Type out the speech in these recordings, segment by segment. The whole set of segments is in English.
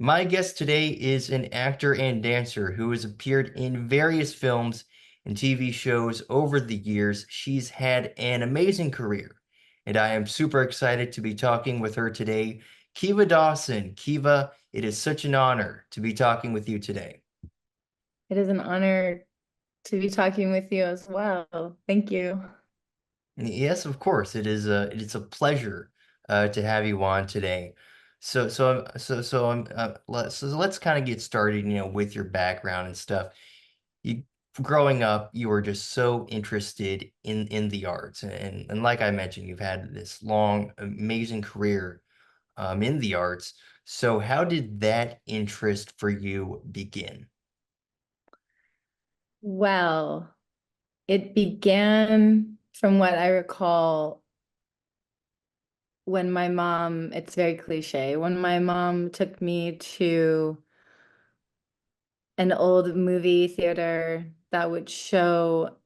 My guest today is an actor and dancer who has appeared in various films and TV shows over the years. She's had an amazing career, and I am super excited to be talking with her today. Kiva Dawson. Kiva, it is such an honor to be talking with you today. It is an honor to be talking with you as well. Thank you. Yes, of course. It is a pleasure to have you on today. Let's kind of get started, with your background and stuff. You growing up, you were just so interested in the arts, and like I mentioned, you've had this long, amazing career in the arts. So how did that interest for you begin? Well, it began from what I recall when my mom, it's very cliche, when my mom took me to an old movie theater that would show,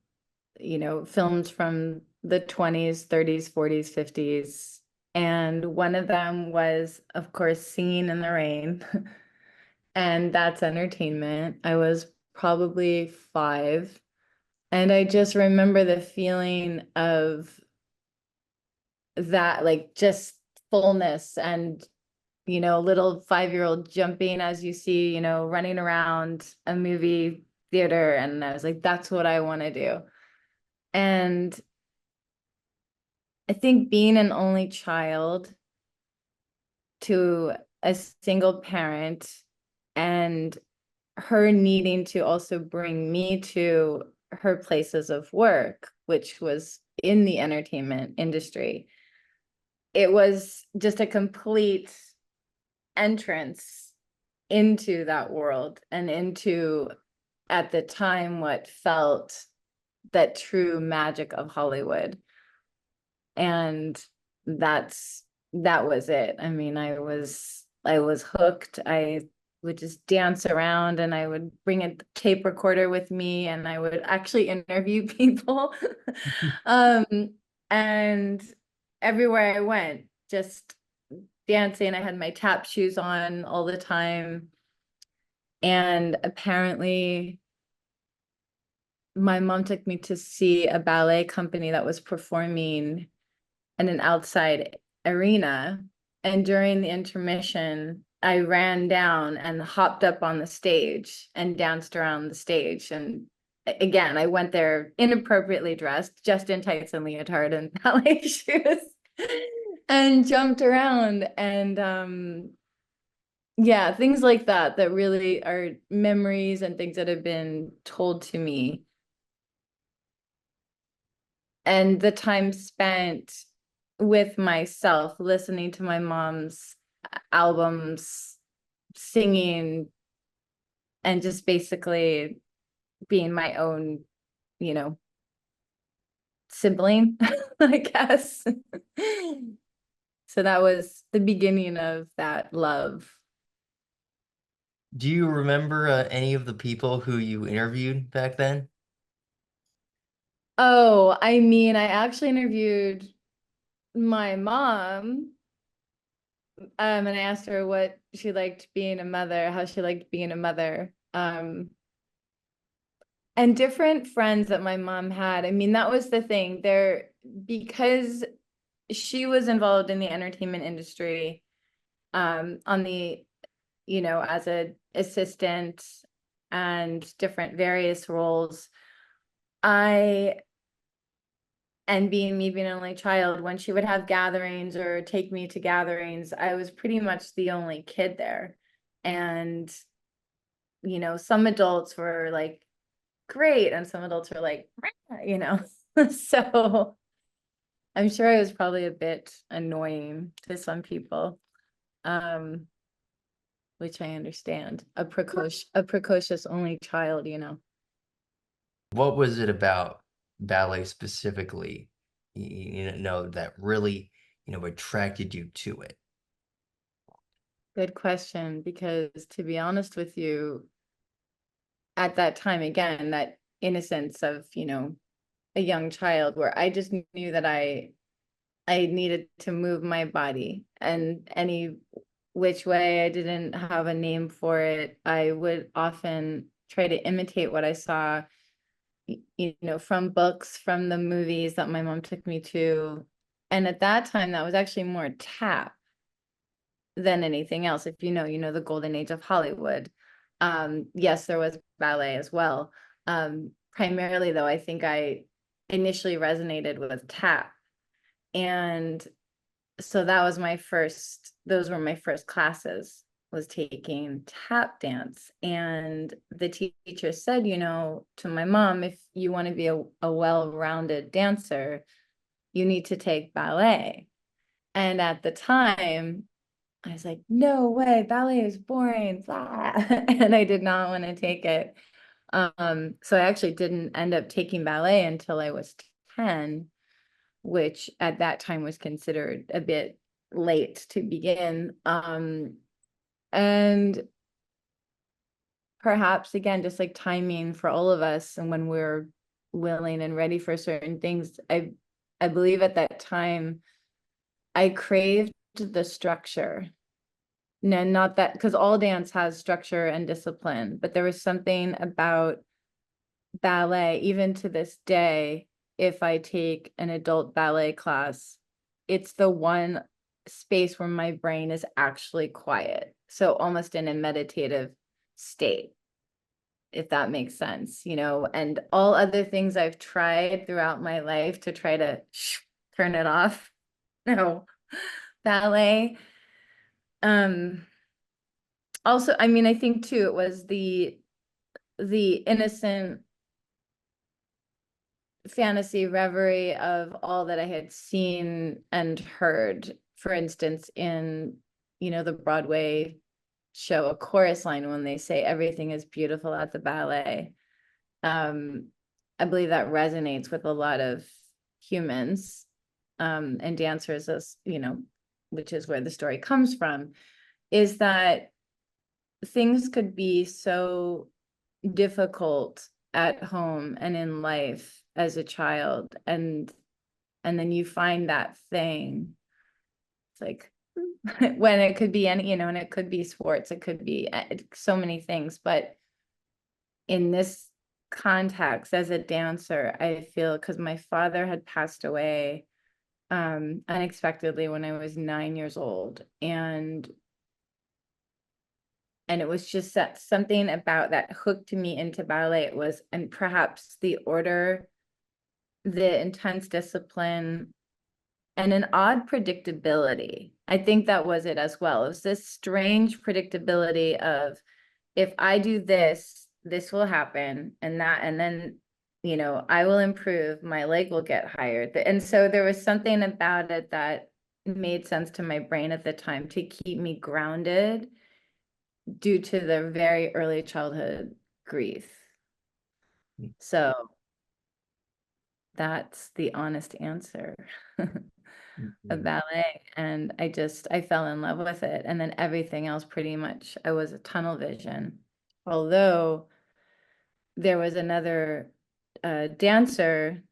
films from the 20s, 30s, 40s, 50s. And one of them was, of course, Singing in the Rain. And that's entertainment. I was probably 5. And I just remember the feeling of that, like just fullness and, little 5-year-old jumping as you see, running around a movie theater. And I was like, that's what I want to do. And I think being an only child to a single parent and her needing to also bring me to her places of work, which was in the entertainment industry. It was just a complete entrance into that world and into, at the time, what felt that true magic of Hollywood. And that was it. I mean, I was hooked. I would just dance around and I would bring a tape recorder with me and I would actually interview people. um, and everywhere I went, just dancing. I had my tap shoes on all the time. And apparently my mom took me to see a ballet company that was performing in an outside arena. And during the intermission, I ran down and hopped up on the stage and danced around the stage. And again, I went there inappropriately dressed, just in tights and leotard and ballet shoes, and jumped around. And yeah, things like that, that really are memories and things that have been told to me. And the time spent with myself, listening to my mom's albums, singing, and just basically being my own, you know, sibling, I guess. So that was the beginning of that love. Do you remember any of the people who you interviewed back then? Oh, I mean, I actually interviewed my mom, and I asked her what she liked being a mother, how she liked being a mother. And different friends that my mom had. I mean, that was the thing there, because she was involved in the entertainment industry, on the, as a assistant and different various roles. I And being me being an only child, when she would have gatherings or take me to gatherings, I was pretty much the only kid there. And, some adults were like, great. And some adults were like, you know, so I'm sure I was probably a bit annoying to some people, um, which I understand. A precocious only child. What was it about ballet specifically, that really, attracted you to it? Good question, because to be honest with you, at that time, again, that innocence of, a young child, where I just knew that I needed to move my body, and any which way. I didn't have a name for it. I would often try to imitate what I saw, from books, from the movies that my mom took me to. And at that time, that was actually more tap than anything else. If the golden age of Hollywood. Yes, there was ballet as well. Primarily, though, I think I initially resonated with tap. And so those were my first classes, was taking tap dance. And the teacher said, to my mom, if you want to be a well-rounded dancer, you need to take ballet. And at the time, I was like, no way, ballet is boring, blah. And I did not want to take it. So I actually didn't end up taking ballet until I was 10, which at that time was considered a bit late to begin. And perhaps again, just like timing for all of us, and when we're willing and ready for certain things, I believe at that time I craved the structure. No, not that, because all dance has structure and discipline, but there was something about ballet, even to this day, if I take an adult ballet class, it's the one space where my brain is actually quiet. So almost in a meditative state, if that makes sense, and all other things I've tried throughout my life to try to turn it off. No, ballet. Also, I mean, I think too, it was the innocent fantasy reverie of all that I had seen and heard. For instance, in the Broadway show A Chorus Line, when they say everything is beautiful at the ballet. I believe that resonates with a lot of humans, and dancers, as which is where the story comes from, is that things could be so difficult at home and in life as a child, and then you find that thing. It's like when it could be any, and it could be sports, it could be so many things, but in this context as a dancer, I feel, because my father had passed away unexpectedly when I was 9 years old, and it was just that something about that hooked me into ballet. It was, and perhaps the order, the intense discipline, and an odd predictability. I think that was it as well. It was this strange predictability of, if I do this, this will happen, and that, and then, I will improve, my leg will get higher. And so there was something about it that made sense to my brain at the time to keep me grounded due to the very early childhood grief. So that's the honest answer. Of ballet, and I fell in love with it, and then everything else, pretty much I was a tunnel vision. Although there was another dancer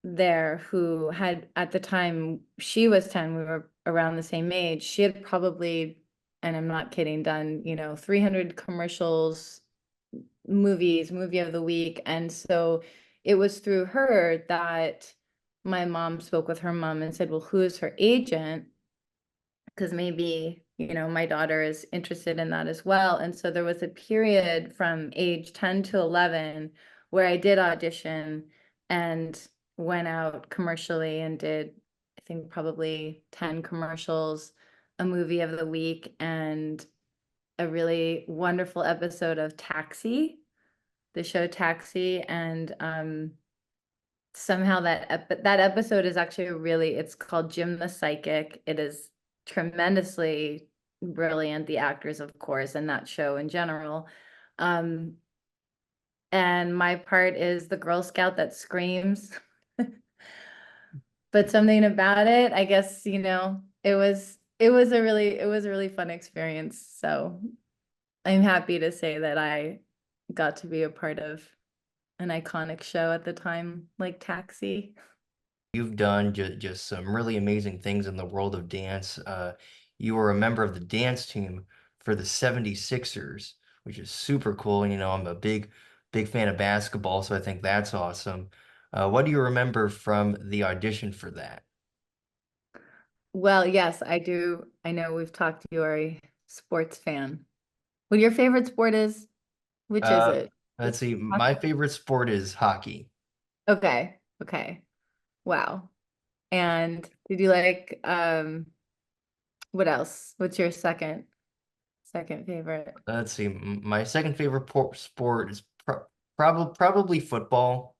there who had, at the time she was 10, we were around the same age, she had probably, and I'm not kidding, done 300 commercials, movie of the week. And so it was through her that my mom spoke with her mom and said, well, who is her agent? Because maybe, my daughter is interested in that as well. And so there was a period from age 10 to 11 where I did audition and went out commercially and did, I think, probably 10 commercials, a movie of the week, and a really wonderful episode of Taxi, the show Taxi. And somehow that episode is actually it's called Jim the Psychic. It is tremendously brilliant, the actors, of course, and that show in general. And my part is the Girl Scout that screams. But something about it, I guess, it was a really fun experience. So I'm happy to say that I got to be a part of an iconic show at the time, like Taxi. You've done just some really amazing things in the world of dance. you were a member of the dance team for the 76ers, which is super cool. And, I'm a big fan of basketball, so I think that's awesome. What do you remember from the audition for that? Well, yes, I do. I know we've talked, you are a sports fan. What your favorite sport is? Which is Uh, it? let's Just see. My hockey? favorite sport is hockey. Okay. Okay. Wow. And did you like what else? What's your second favorite? Let's see. My second favorite sport is probably football.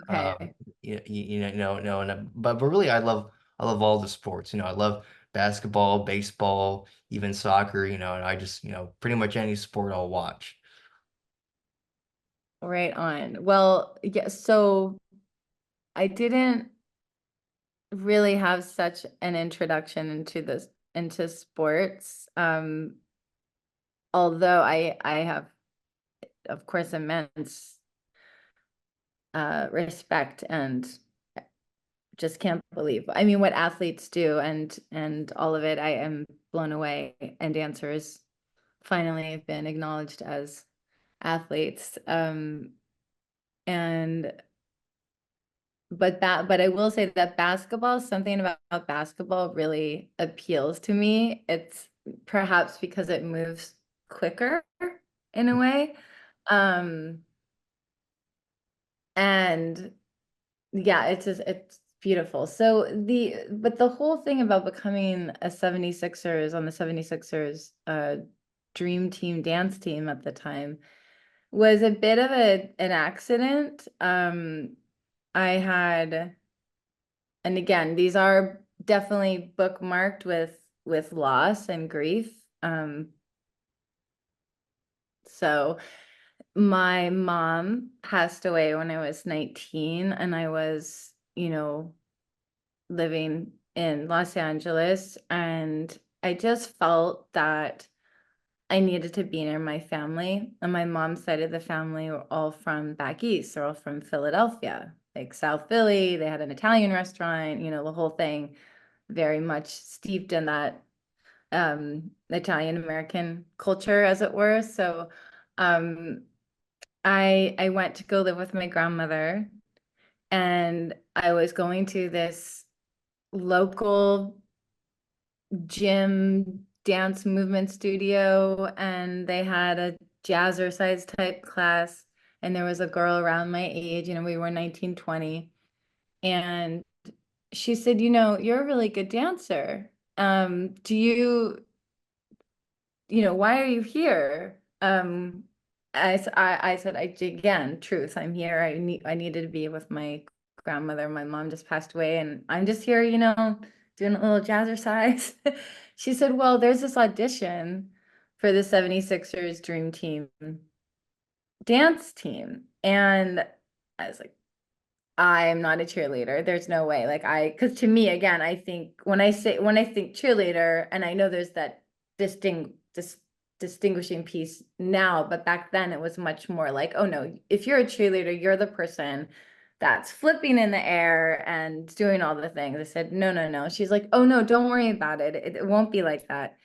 Um, Okay. no, and but really, I love all the sports. I love basketball, baseball, even soccer. And I just pretty much any sport I'll watch. Right on. Well, yeah, so I didn't really have such an introduction into sports. Although I have, of course, immense respect and just can't believe. I mean, what athletes do and all of it, I am blown away. And dancers finally have been acknowledged as athletes. And but I will say that basketball, something about basketball really appeals to me. It's perhaps because it moves quicker in a way. Um, and yeah, it's beautiful. So but the whole thing about becoming a 76ers on the 76ers dream team dance team at the time was a bit of an accident. I had, and again, these are definitely bookmarked with loss and grief. So my mom passed away when I was 19 and I was, living in Los Angeles, and I just felt that I needed to be near my family. And my mom's side of the family were all from back east. They're all from Philadelphia, like South Philly. They had an Italian restaurant, the whole thing, very much steeped in that Italian American culture, as it were. So um, I went to go live with my grandmother, and I was going to this local gym dance movement studio, and they had a jazzercise type class, and there was a girl around my age, we were 19, 20, and she said, you're a really good dancer. Do why are you here? I said, again, truth, I'm here. I needed to be with my grandmother. My mom just passed away, and I'm just here, doing a little jazzercise. She said, well, there's this audition for the 76ers Dream Team dance team. And I was like, I am not a cheerleader. There's no way. Because to me, again, I think when I think cheerleader, and I know there's that distinguishing piece now, but back then it was much more like, oh no, if you're a cheerleader, you're the person that's flipping in the air and doing all the things. I said, no, no, no. She's like, oh no, don't worry about it. It won't be like that.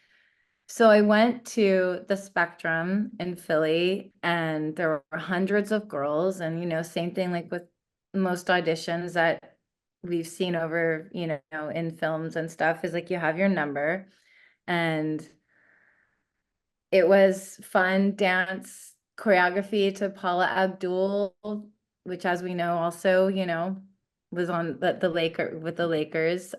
So I went to the Spectrum in Philly, and there were hundreds of girls. And, same thing like with most auditions that we've seen over, in films and stuff, is like you have your number. And it was fun dance choreography to Paula Abdul, which, as we know, also, was on the Lakers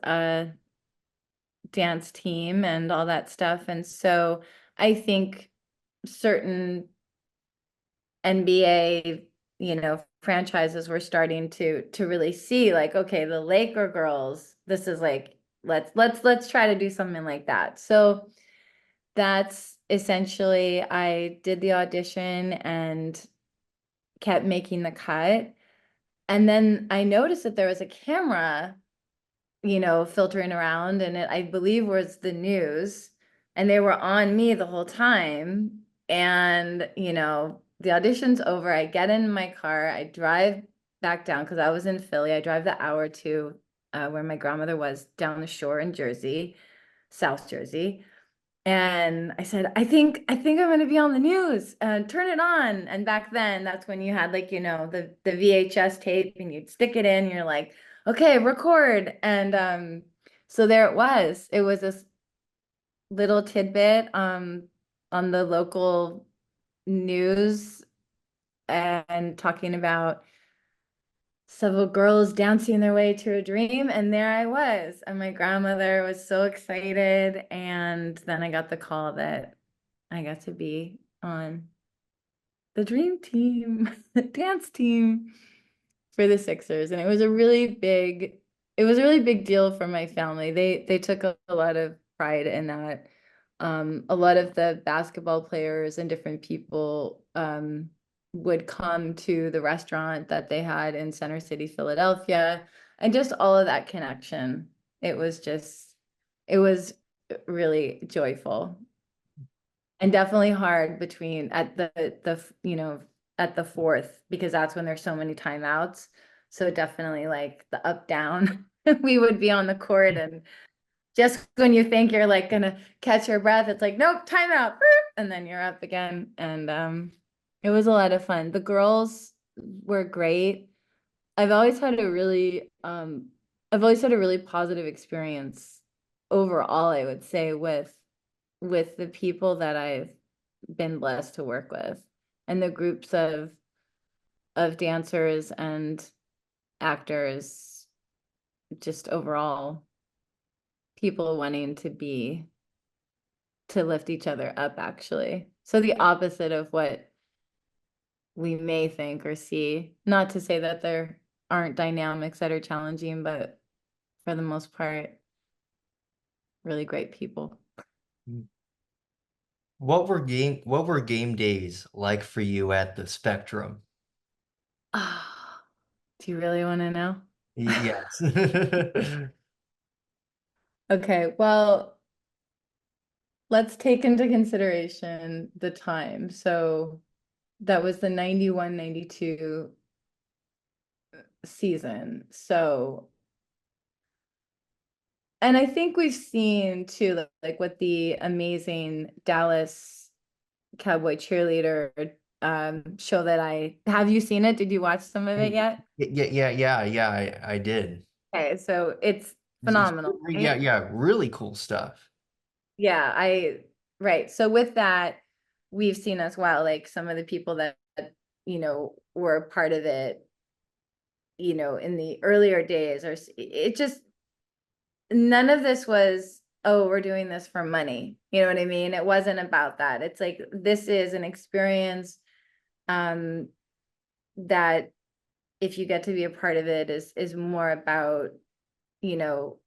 dance team and all that stuff. And so I think certain NBA, franchises were starting to really see, like, okay, the Laker girls, this is like, let's try to do something like that. So that's essentially, I did the audition and kept making the cut. And then I noticed that there was a camera, filtering around, and I believe was the news, and they were on me the whole time. And, the audition's over. I get in my car, I drive back down because I was in Philly. I drive the hour to where my grandmother was down the shore in Jersey, South Jersey. And I said, I think I'm gonna be on the news. Turn it on. And back then, that's when you had like, the VHS tape and you'd stick it in, you're like, okay, record. And so there it was. It was this little tidbit on the local news and talking about several girls dancing their way to a dream. And there I was. And my grandmother was so excited. And then I got the call that I got to be on the dream team, the dance team for the Sixers. And it was a really big deal for my family. They took a lot of pride in that. A lot of the basketball players and different people would come to the restaurant that they had in Center City, Philadelphia, and just all of that connection. It was really joyful and definitely hard between at at the fourth, because that's when there's so many timeouts. So definitely like the up down. We would be on the court, and just when you think you're like gonna catch your breath, it's like, nope, timeout. And then you're up again. And it was a lot of fun. The girls were great. I've always had a really I've always had a really positive experience overall, I would say, with the people that I've been blessed to work with, and the groups of dancers and actors, just overall people wanting to lift each other up, actually. So the opposite of what we may think or see. Not to say that there aren't dynamics that are challenging, but for the most part, really great people. What were game days like for you at the Spectrum? Ah, do you really want to know? Yes. Okay, well, let's take into consideration the time. So that was the 91-92 season. So, and I think we've seen too, like what the amazing Dallas Cowboy cheerleader show that have you seen it? Did you watch some of it yet? Yeah, I did. Okay, so it's It's phenomenal, yeah, right? yeah, really cool stuff. Yeah, right. So with that, we've seen as well, like some of the people that, were part of it, in the earlier days, or it just, none of this was, oh, we're doing this for money. You know what I mean? It wasn't about that. It's like, this is an experience um that if you get to be a part of it is more about, you know,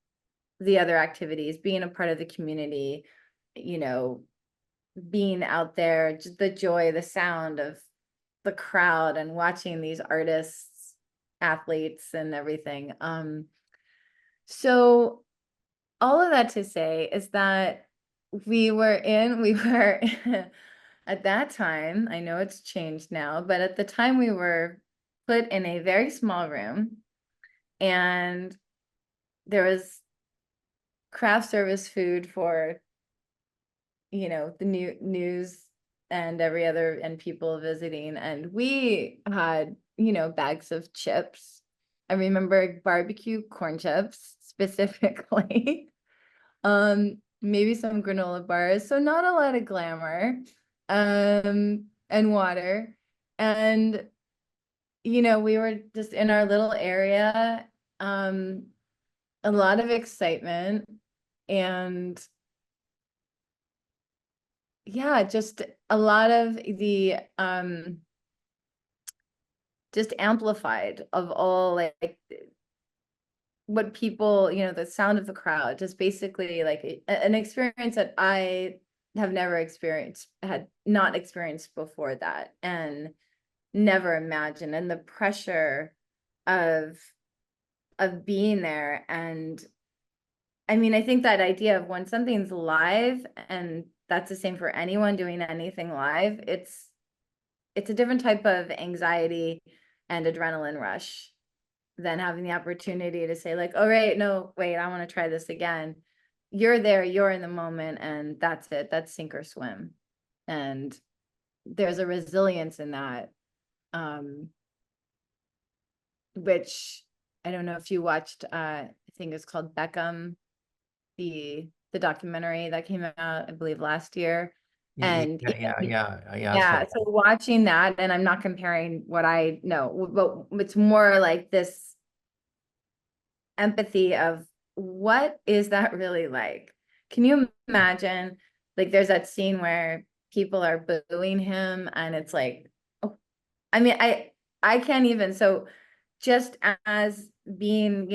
the other activities, being a part of the community, you know, being out there, just the joy, the sound of the crowd and watching these artists, athletes and everything. So all of that to say is that we were at that time, I know it's changed now, but at the time we were put in a very small room, and there was craft service food for, the news and every other and people visiting. And we had, bags of chips. I remember barbecue corn chips specifically. Maybe some granola bars. So not a lot of glamour. And water. And we were just in our little area. A lot of excitement, and yeah, just a lot of the just amplified of all, like what people, the sound of the crowd, just basically like an experience that I have never experienced, had not experienced before that, and never imagined. And the pressure of being there. And I mean, I think that idea of when something's live, and that's the same for anyone doing anything live, it's a different type of anxiety and adrenaline rush than having the opportunity to say like, oh, right, no, wait, I want to try this again. you're there, you're in the moment, and that's it. That's sink or swim. And there's a resilience in that, which I don't know if you watched, I think it's called Beckham, the documentary that came out, I believe, last year. Yeah, And yeah, yeah, yeah. I saw yeah, so watching that, and I'm not comparing what I know, but it's more like this empathy of what is that really like? Can you imagine, like, there's that scene where people are booing him, and it's like, oh, I mean, I can't even. So just as being,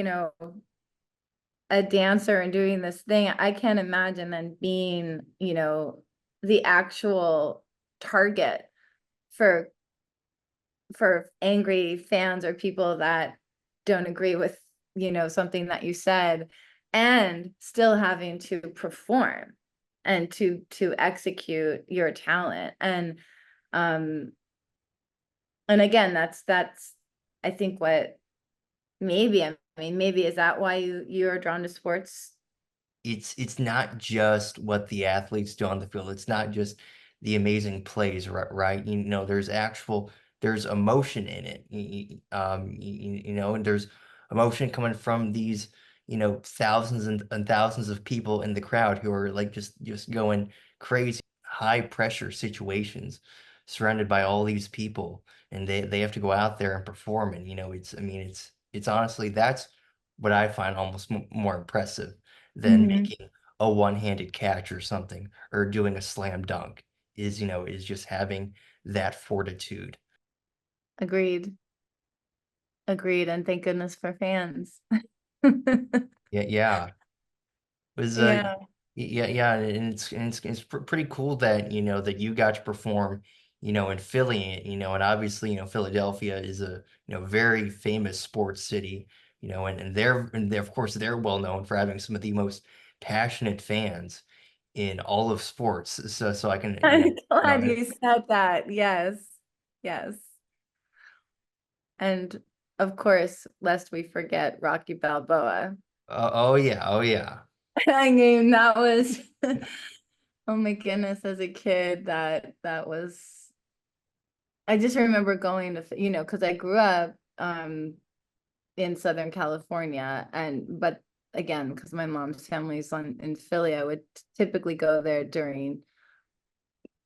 a dancer and doing this thing, I can't imagine then being, the actual target for angry fans or people that don't agree with, something that you said, and still having to perform and to execute your talent. Um and again, that's I think what, maybe, I mean, maybe is that why you're drawn to sports? it's not just what the athletes do on the field. It's not just the amazing plays, right? There's emotion in it. And there's emotion coming from these, thousands and thousands of people in the crowd who are like just going crazy, high pressure situations, surrounded by all these people, and they have to go out there and perform. And it's honestly that's what I find almost more impressive than Mhm. making a one-handed catch or something, or doing a slam dunk, is just having that fortitude. Agreed. Agreed, and thank goodness for fans. Yeah, yeah. It was Yeah. yeah, yeah, and it's pretty cool that that you got to perform, in Philly, and obviously, Philadelphia is a, very famous sports city, and they're of course they're well known for having some of the most passionate fans in all of sports. So I can, I'm glad you said that. Yes. Yes. And of course, lest we forget Rocky Balboa. oh yeah, oh yeah. I mean, that was, oh my goodness, as a kid, that was, I just remember going to, because I grew up in Southern California, but again, because my mom's family's in Philly, I would typically go there during,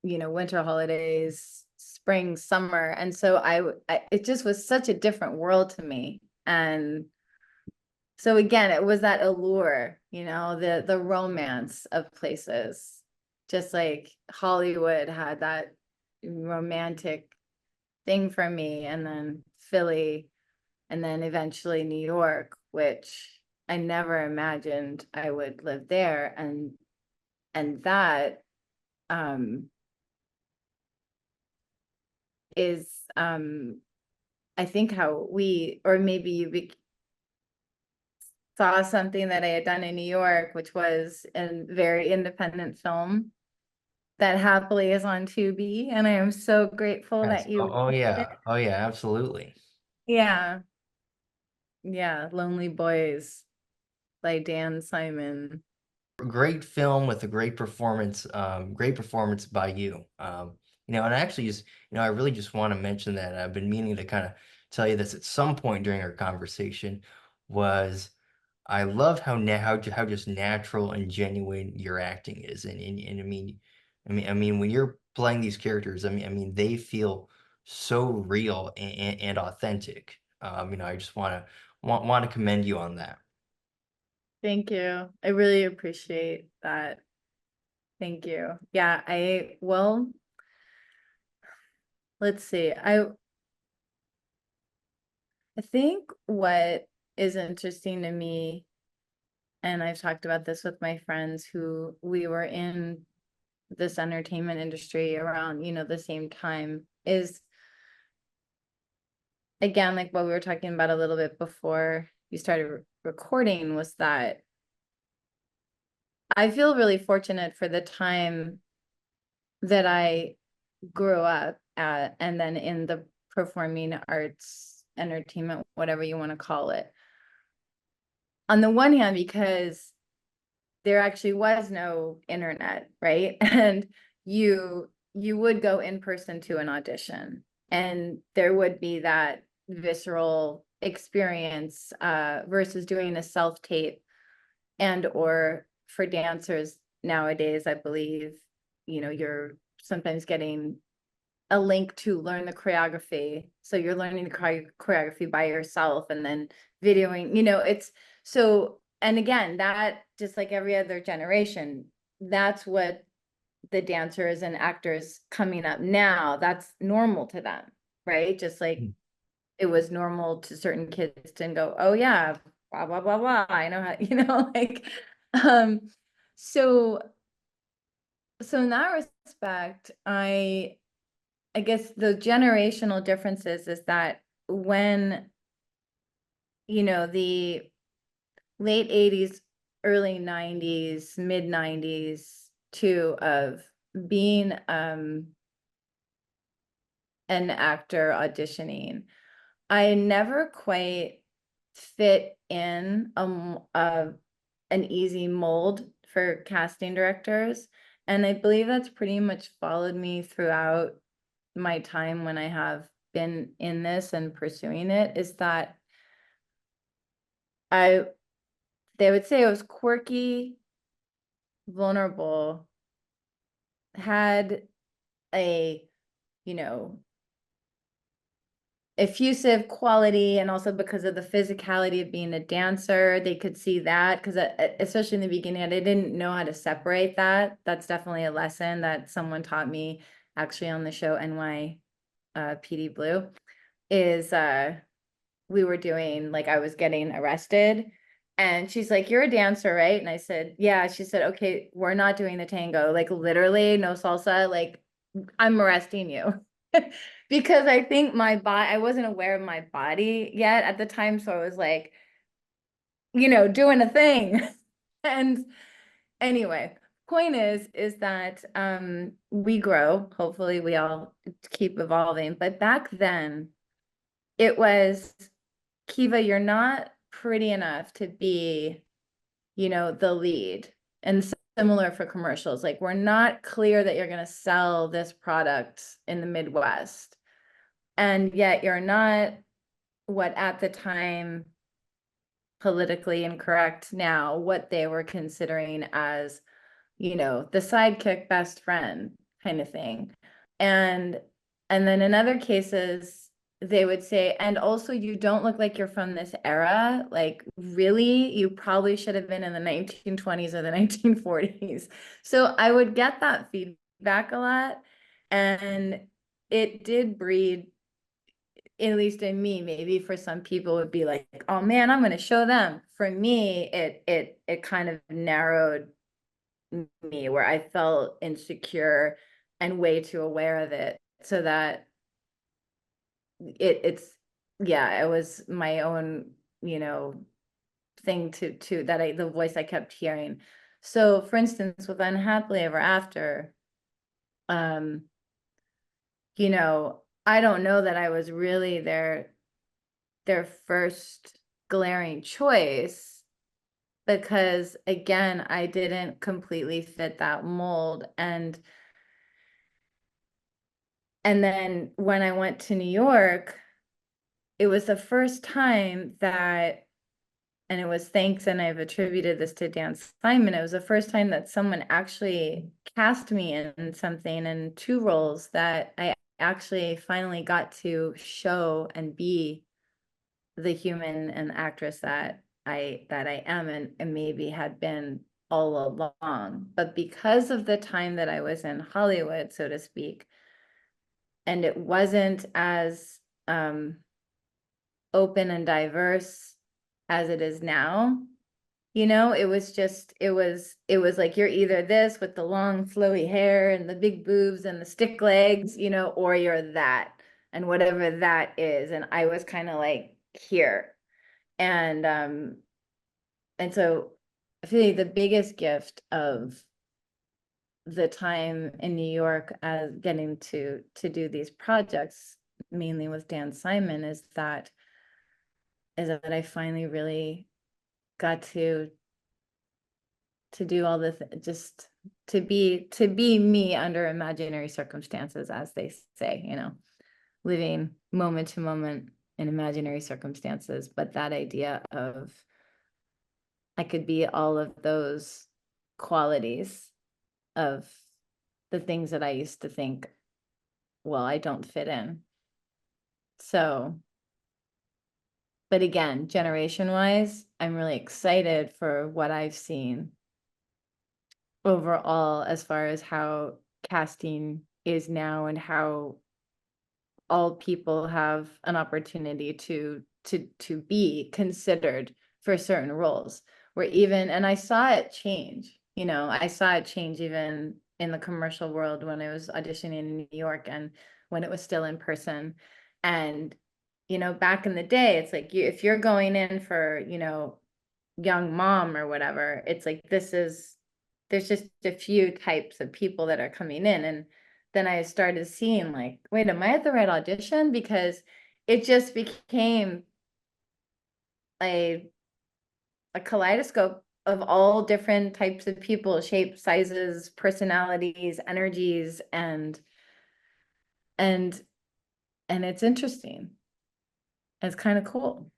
winter holidays, spring, summer. And so it just was such a different world to me. And so again, it was that allure, the romance of places, just like Hollywood had that romantic thing for me, and then Philly, and then eventually New York, which I never imagined I would live there. And that um is I think how we, or maybe saw something that I had done in New York, which was a very independent film that happily is on Tubi, and I am so grateful Yes. that you Oh watched it. yeah. Oh yeah, absolutely. Yeah, yeah, Lonely Boys by Dan Simon. Great film with a great performance by you. And I actually just, I really just want to mention that I've been meaning to kind of tell you this at some point during our conversation was I loved how just natural and genuine your acting is. And I mean when you're playing these characters, I mean they feel so real and authentic. I just want to commend you on that. Thank you. I really appreciate that. Thank you. Yeah, well, let's see. I think what is interesting to me, and I've talked about this with my friends who we were in this entertainment industry around, the same time, is again, like what we were talking about a little bit before you started recording, was that I feel really fortunate for the time that I grew up at, and then in the performing arts, entertainment, whatever you want to call it. On the one hand, because there actually was no internet, right? And you would go in person to an audition, and there would be that visceral experience versus doing a self-tape. And or for dancers nowadays, I believe, you're sometimes getting a link to learn the choreography. So you're learning the choreography by yourself and then videoing, it's so, and again, that just like every other generation, that's what the dancers and actors coming up now, that's normal to them, right? Just like it was normal to certain kids to go, oh yeah, blah, blah, blah, blah. I know how, like, um, so, so in that respect, I guess the generational differences is that when, the late 80s, early 90s, mid 90s too, of being an actor auditioning, I never quite fit in an easy mold for casting directors. And I believe that's pretty much followed me throughout my time when I have been in this and pursuing it, is that I they would say I was quirky, vulnerable, had a, you know, effusive quality, and also because of the physicality of being a dancer, they could see that, because especially in the beginning, I didn't know how to separate that. That's definitely a lesson that someone taught me actually on the show NY PD Blue, is we were doing, like, I was getting arrested, and she's like, you're a dancer, right? And I said, yeah. She said, okay, we're not doing the tango, like literally no salsa, like I'm arresting you. Because I think my body, I wasn't aware of my body yet at the time, so I was like, doing a thing. And anyway, point is that we grow, hopefully we all keep evolving, but back then it was, Kiva, you're not pretty enough to be, the lead. And similar for commercials, like, we're not clear that you're going to sell this product in the Midwest. And yet you're not what at the time, politically incorrect now, what they were considering as, the sidekick best friend kind of thing. And then in other cases, they would say, and also you don't look like you're from this era. Like, really, you probably should have been in the 1920s or the 1940s. So I would get that feedback a lot. And it did breed, at least in me, maybe for some people would be like, oh man, I'm going to show them. For me, it kind of narrowed me, where I felt insecure and way too aware of it, so that it's, yeah, it was my own, thing to that the voice I kept hearing. So for instance, with Unhappily Ever After, um, I don't know that I was really their first glaring choice, because again, I didn't completely fit that mold. And then when I went to New York, it was the first time that, and it was thanks, and I've attributed this to Dan Simon, it was the first time that someone actually cast me in something, in two roles, that I actually finally got to show and be the human and actress that I am, and maybe had been all along. But because of the time that I was in Hollywood, so to speak, and it wasn't as open and diverse as it is now, it was just, it was like, you're either this with the long flowy hair and the big boobs and the stick legs, or you're that, and whatever that is. And I was kind of like here. And so I feel like the biggest gift of the time in New York as getting to do these projects, mainly with Dan Simon, is that I finally really got to to do all the just to be me under imaginary circumstances, as they say, living moment to moment in imaginary circumstances. But that idea of I could be all of those qualities of the things that I used to think, well, I don't fit in. So, but again, generation wise, I'm really excited for what I've seen overall as far as how casting is now and how all people have an opportunity to be considered for certain roles. Where even, and I saw it change, I saw it change even in the commercial world when I was auditioning in New York and when it was still in person. And back in the day, it's like if you're going in for, young mom or whatever, it's like there's just a few types of people that are coming in. And then I started seeing like, wait, am I at the right audition? Because it just became a kaleidoscope of all different types of people, shapes, sizes, personalities, energies, and and it's interesting. It's kind of cool.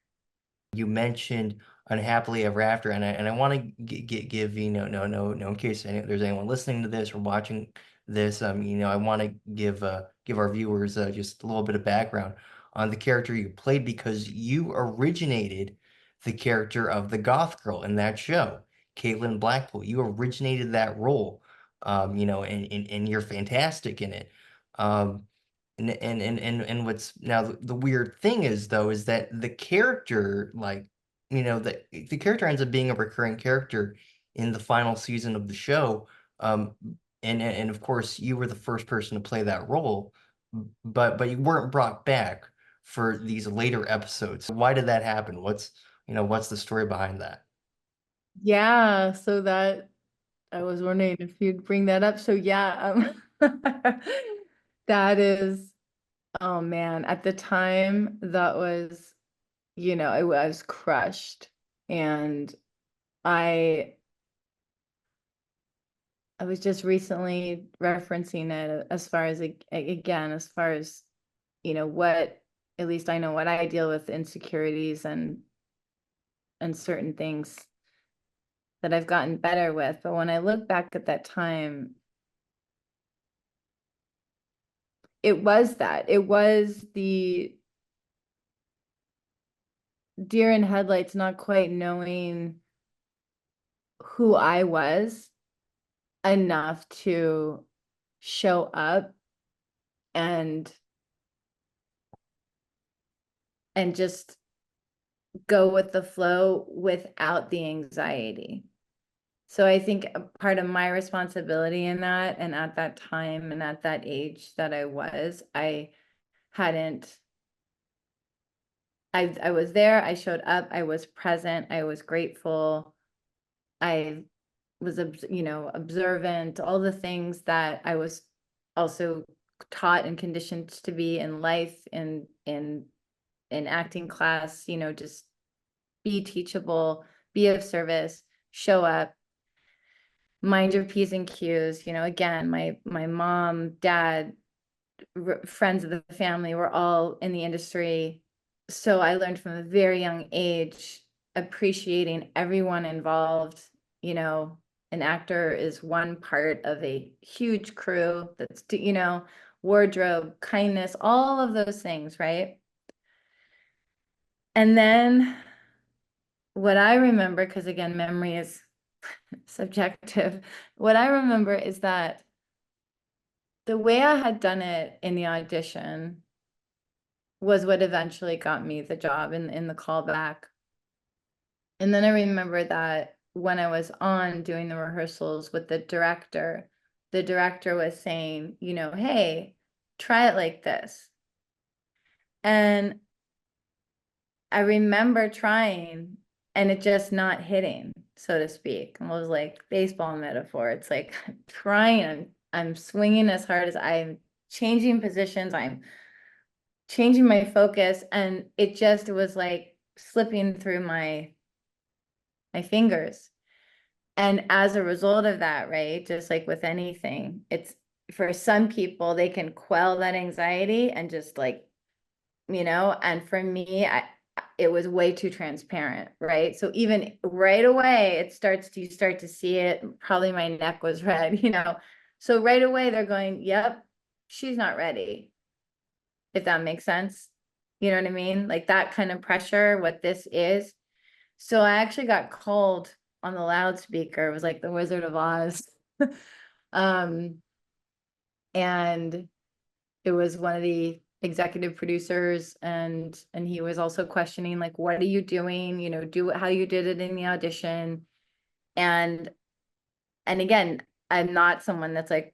You mentioned unhappily ever after, and I want to give no in case there's anyone listening to this or watching this, I want to give our viewers just a little bit of background on the character you played because you originated the character of the goth girl in that show, Caitlin Blackpool. You originated that role, and you're fantastic in it. And what's now the weird thing is though is that the character like the character ends up being a recurring character in the final season of the show, um and of course you were the first person to play that role, but you weren't brought back for these later episodes. Why did that happen? What's the story behind that? Yeah, so that I was wondering if you'd bring that up. So yeah, that is, oh man, at the time that was, I was crushed. And I I was just recently referencing it as far as again, as far as, what at least I know what I deal with insecurities and certain things that I've gotten better with. But when I look back at that time, it was the deer in headlights, not quite knowing who I was enough to show up and just go with the flow without the anxiety. So I think a part of my responsibility in that, and at that time and at that age that I hadn't, I was there, I showed up, I was present, I was grateful, I was, observant, all the things that I was also taught and conditioned to be in life, in acting class, just be teachable, be of service, show up, mind your P's and Q's. Again, my mom, dad, friends of the family were all in the industry. So I learned from a very young age appreciating everyone involved. An actor is one part of a huge crew that's, wardrobe, kindness, all of those things, right? And then what I remember, because again, memory is subjective, what I remember is that the way I had done it in the audition was what eventually got me the job in the callback. And then I remember that when I was on doing the rehearsals with the director was saying, hey, try it like this. And I remember trying and it just not hitting, so to speak. And it was like baseball metaphor. It's like I'm trying, I'm swinging as hard as I'm changing positions, I'm changing my focus, and it just was like slipping through my fingers. And as a result of that, right, just like with anything, it's for some people, they can quell that anxiety and just like, and for me, it was way too transparent, right? So even right away, you start to see it. Probably my neck was red, So right away, they're going, yep, she's not ready, if that makes sense. You know what I mean? Like that kind of pressure, what this is. So I actually got called on the loudspeaker. It was like the Wizard of Oz. Um, and it was one of the executive producers, and he was also questioning, like, what are you doing? Do how you did it in the audition. And again, I'm not someone that's like,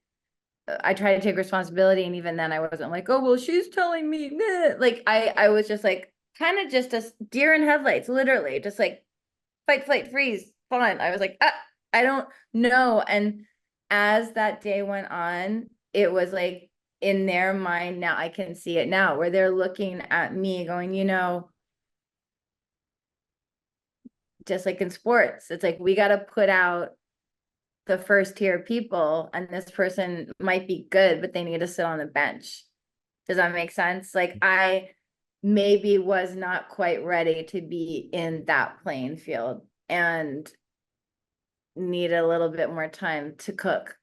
I try to take responsibility, and even then I wasn't like, oh well, she's telling me nah. Like I was just like kind of just a deer in headlights, literally, just like fight, flight, freeze, fun. I was like, I don't know. And as that day went on, it was like in their mind, now I can see it now, where they're looking at me going, just like in sports, it's like we got to put out the first tier people, and this person might be good, but they need to sit on the bench. Does that make sense? Like I maybe was not quite ready to be in that playing field and need a little bit more time to cook.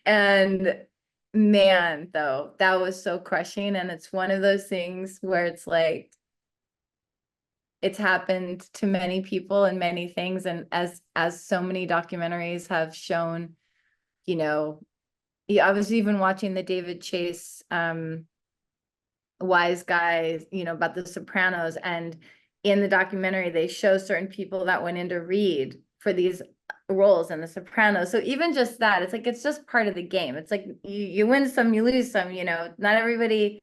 And man, though, that was so crushing. And it's one of those things where it's like, it's happened to many people and many things. And as so many documentaries have shown, you know, yeah, I was even watching the David Chase Wise Guys, about the Sopranos. And in the documentary, they show certain people that went in to read for these roles in the Sopranos. So even just that, it's like, it's just part of the game. It's like you win some, you lose some, not everybody,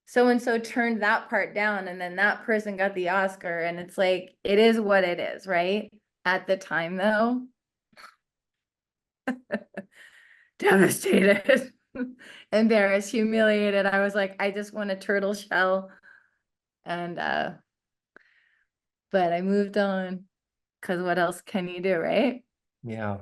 so and so turned that part down, and then that person got the Oscar. And it's like, it is what it is, right? At the time, though, devastated, embarrassed, humiliated. I was like, I just want a turtle shell. And but I moved on, because what else can you do, right? Yeah.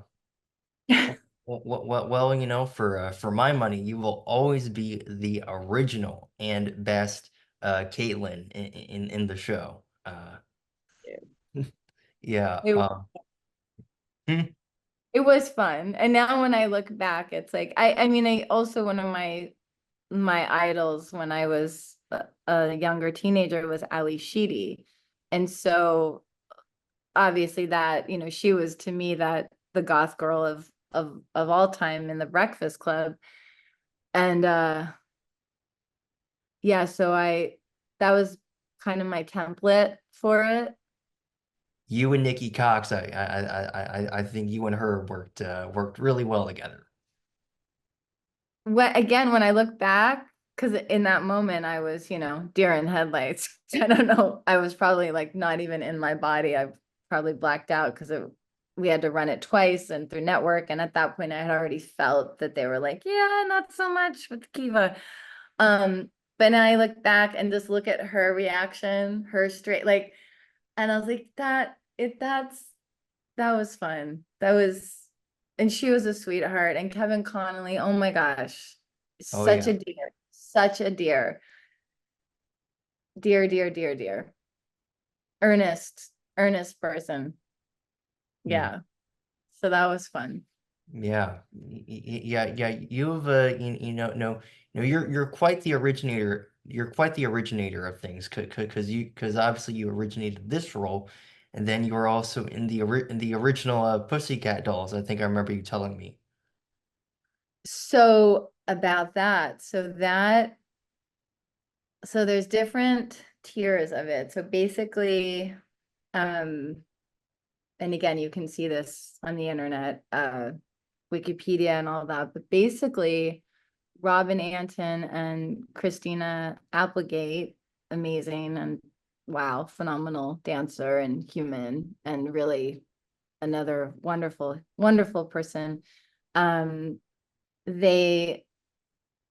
Well, for my money, you will always be the original and best Caitlin in the show. Yeah. It, Hmm, it was fun. And now when I look back, it's like, I mean, I also, one of my idols when I was a younger teenager was Ali Sheedy. And so obviously that, she was to me that the goth girl of all time in the Breakfast Club. And yeah, so that was kind of my template for it. you and Nikki Cox, I think you and her worked really well together. When I look back, because in that moment I was, deer in headlights. I don't know. I was probably like not even in my body. I probably blacked out because we had to run it twice and through network. And at that point, I had already felt that they were like, yeah, not so much with Kiva. But now I look back and just look at her reaction, her straight, like, and I was like, that was fun. And she was a sweetheart. And Kevin Connolly, oh my gosh, Oh such yeah. a dear, such a dear, dear, dear, dear, dear, earnest person. Mm. Yeah. So that was fun. Yeah, yeah. You've no, no. You're quite the originator. You're quite the originator of things, because obviously you originated this role, and then you were also in the original Pussycat Dolls. I think I remember you telling me. So about that, so there's different tiers of it. So basically, um, and again, you can see this on the internet, Wikipedia and all that, but basically, Robin Anton and Christina Applegate, amazing and wow, phenomenal dancer and human, and really another wonderful, wonderful person. Um, they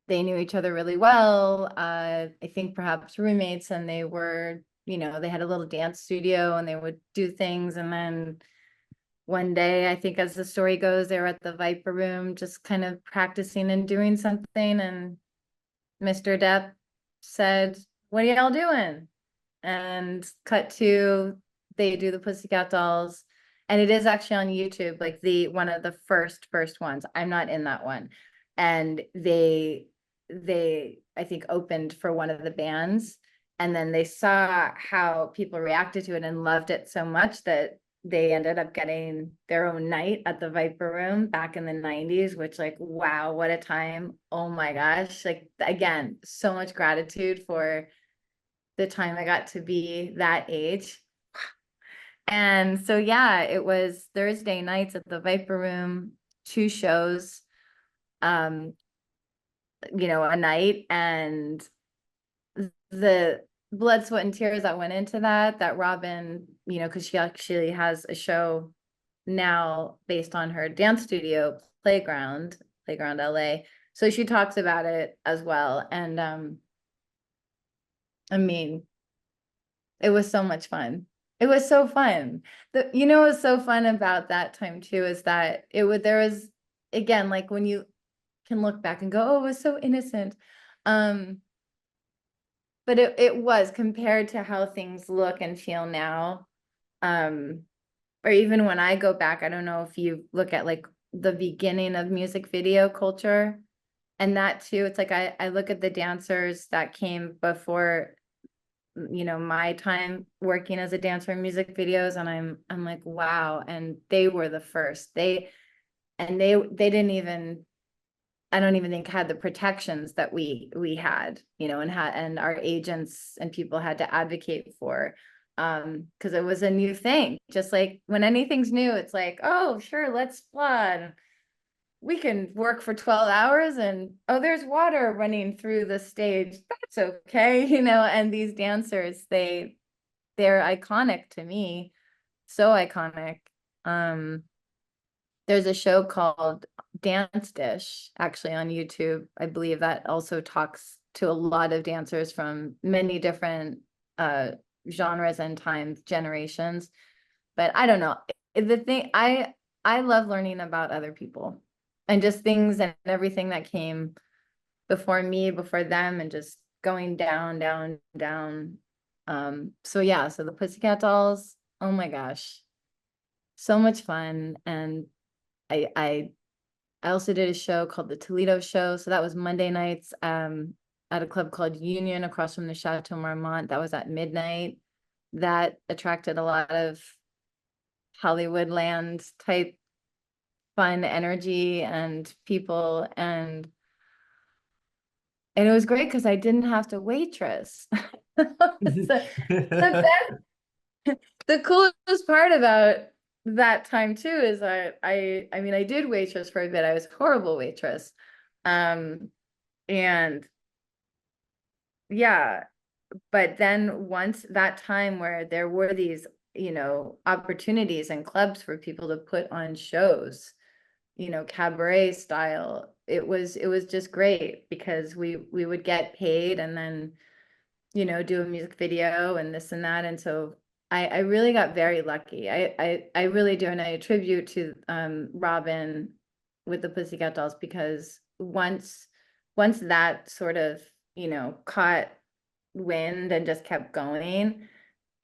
they knew each other really well. I think perhaps roommates, and they had a little dance studio and they would do things. And then one day, I think as the story goes, they were at the Viper Room just kind of practicing and doing something, and Mr. Depp said, "What are y'all doing?" And cut to they do the Pussycat Dolls, and it is actually on YouTube, like the one of the first ones. I'm not in that one, and they I think opened for one of the bands, and then they saw how people reacted to it and loved it so much that they ended up getting their own night at the Viper Room back in the 90s, which, like, wow, what a time. Oh my gosh. Like, again, so much gratitude for the time I got to be that age. And so, yeah, it was Thursday nights at the Viper Room, 2 shows, um, a night, and the blood, sweat, and tears that went into that Robin, because she actually has a show now based on her dance studio, Playground LA. So she talks about it as well. And I mean, it was so much fun. It was so fun. What's so fun about that time too is that there was, again, like when you can look back and go, oh, it was so innocent. Um, but it was, compared to how things look and feel now. Or even when I go back, I don't know if you look at like the beginning of music video culture, and that too, it's like I look at the dancers that came before, my time working as a dancer in music videos, and I'm like, wow, and they were the first. They didn't even, I don't even think, had the protections that we had, and our agents and people had to advocate for, because it was a new thing. Just like when anything's new, it's like, oh, sure, let's flood. We can work for 12 hours and, oh, there's water running through the stage. That's okay, and these dancers, they're iconic to me. So iconic. Um, there's a show called Dance Dish, actually, on YouTube, I believe, that also talks to a lot of dancers from many different uh genres and times, generations. But I don't know. The thing, I love learning about other people and just things and everything that came before me, before them, and just going down, down, down. So yeah, so the Pussycat Dolls, oh my gosh, so much fun. And I I also did a show called the Toledo Show. So that was Monday nights, at a club called Union across from the Chateau Marmont. That was at midnight. That attracted a lot of Hollywood land type fun energy and people. And it was great because I didn't have to waitress. the, the the coolest part about that time too is I mean, I did waitress for a bit. I was a horrible waitress. And yeah, but then once that time where there were these, opportunities and clubs for people to put on shows, cabaret style, it was just great because we would get paid and then, do a music video and this and that. And so I really got very lucky. I really do. And I attribute to Robin with the Pussycat Dolls, because once that sort of, caught wind and just kept going,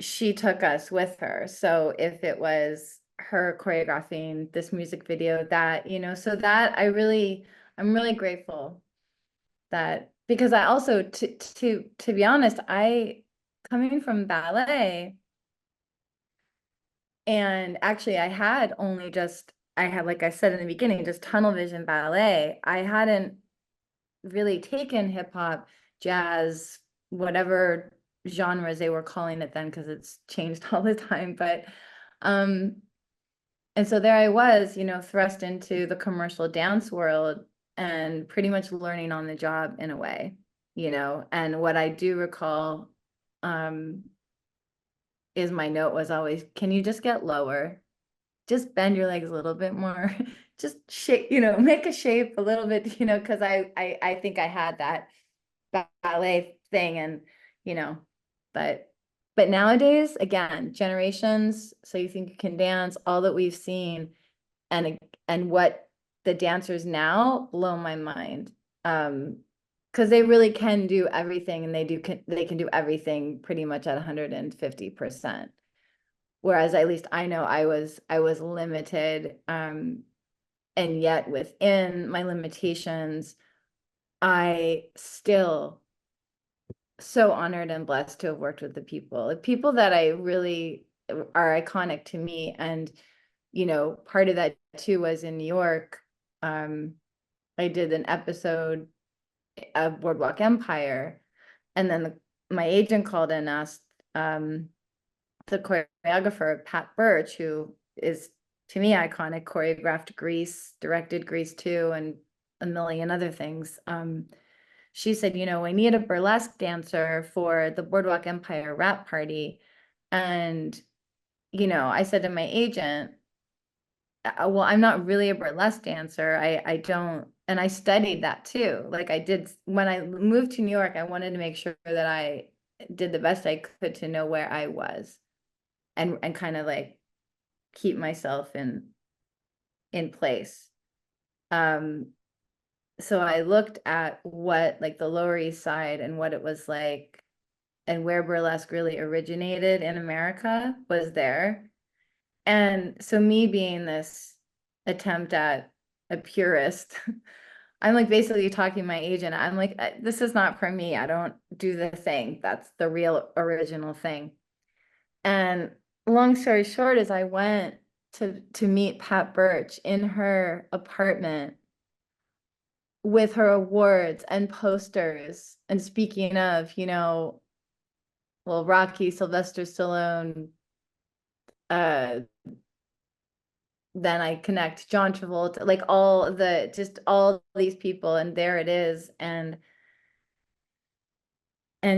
she took us with her. So if it was her choreographing this music video, that, so that I'm really grateful that, because I also, to be honest, I, coming from ballet, and actually I had, like I said in the beginning, just tunnel vision ballet. I hadn't really taken hip hop, jazz, whatever genres they were calling it then, because it's changed all the time. But um and so there I was, thrust into the commercial dance world and pretty much learning on the job in a way, and what I do recall um is my note was always, can you just get lower? Just bend your legs a little bit more. Just shape, make a shape a little bit, because I think I had that ballet thing, and, but But nowadays, again, generations, so you think you can dance, all that we've seen and what the dancers now blow my mind. Because they really can do everything and they can do everything pretty much at 150%. Whereas at least I know I was limited. And yet within my limitations, I still so honored and blessed to have worked with the people that I really are iconic to me. And, part of that too was in New York. I did an episode of Boardwalk Empire, and then my agent called and asked the choreographer, Pat Birch, who is to me iconic, choreographed Grease, directed Grease 2, and a million other things. She said, I need a burlesque dancer for the Boardwalk Empire wrap party. And, I said to my agent, well, I'm not really a burlesque dancer. I don't, and I studied that too. Like I did when I moved to New York, I wanted to make sure that I did the best I could to know where I was and kind of like keep myself in place. Um, so I looked at what like the Lower East Side and what it was like and where burlesque really originated in America was there. And so me being this attempt at a purist, I'm like basically talking to my agent. I'm like, this is not for me. I don't do the thing. That's the real original thing. And long story short is I went to meet Pat Birch in her apartment with her awards and posters. And speaking of, well, Rocky, Sylvester Stallone, uh, then I connect John Travolta, like just all these people, and there it is. And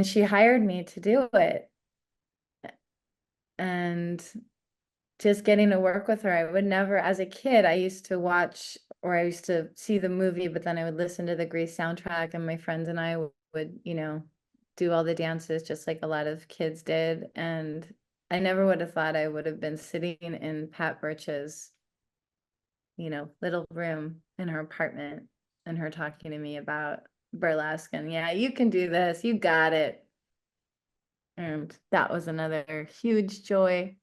she hired me to do it. And just getting to work with her, I would never, as a kid, I used to watch or I used to see the movie, but then I would listen to the Grease soundtrack, and my friends and I would, do all the dances just like a lot of kids did. And I never would have thought I would have been sitting in Pat Birch's, little room in her apartment and her talking to me about burlesque and yeah, you can do this, you got it. And that was another huge joy.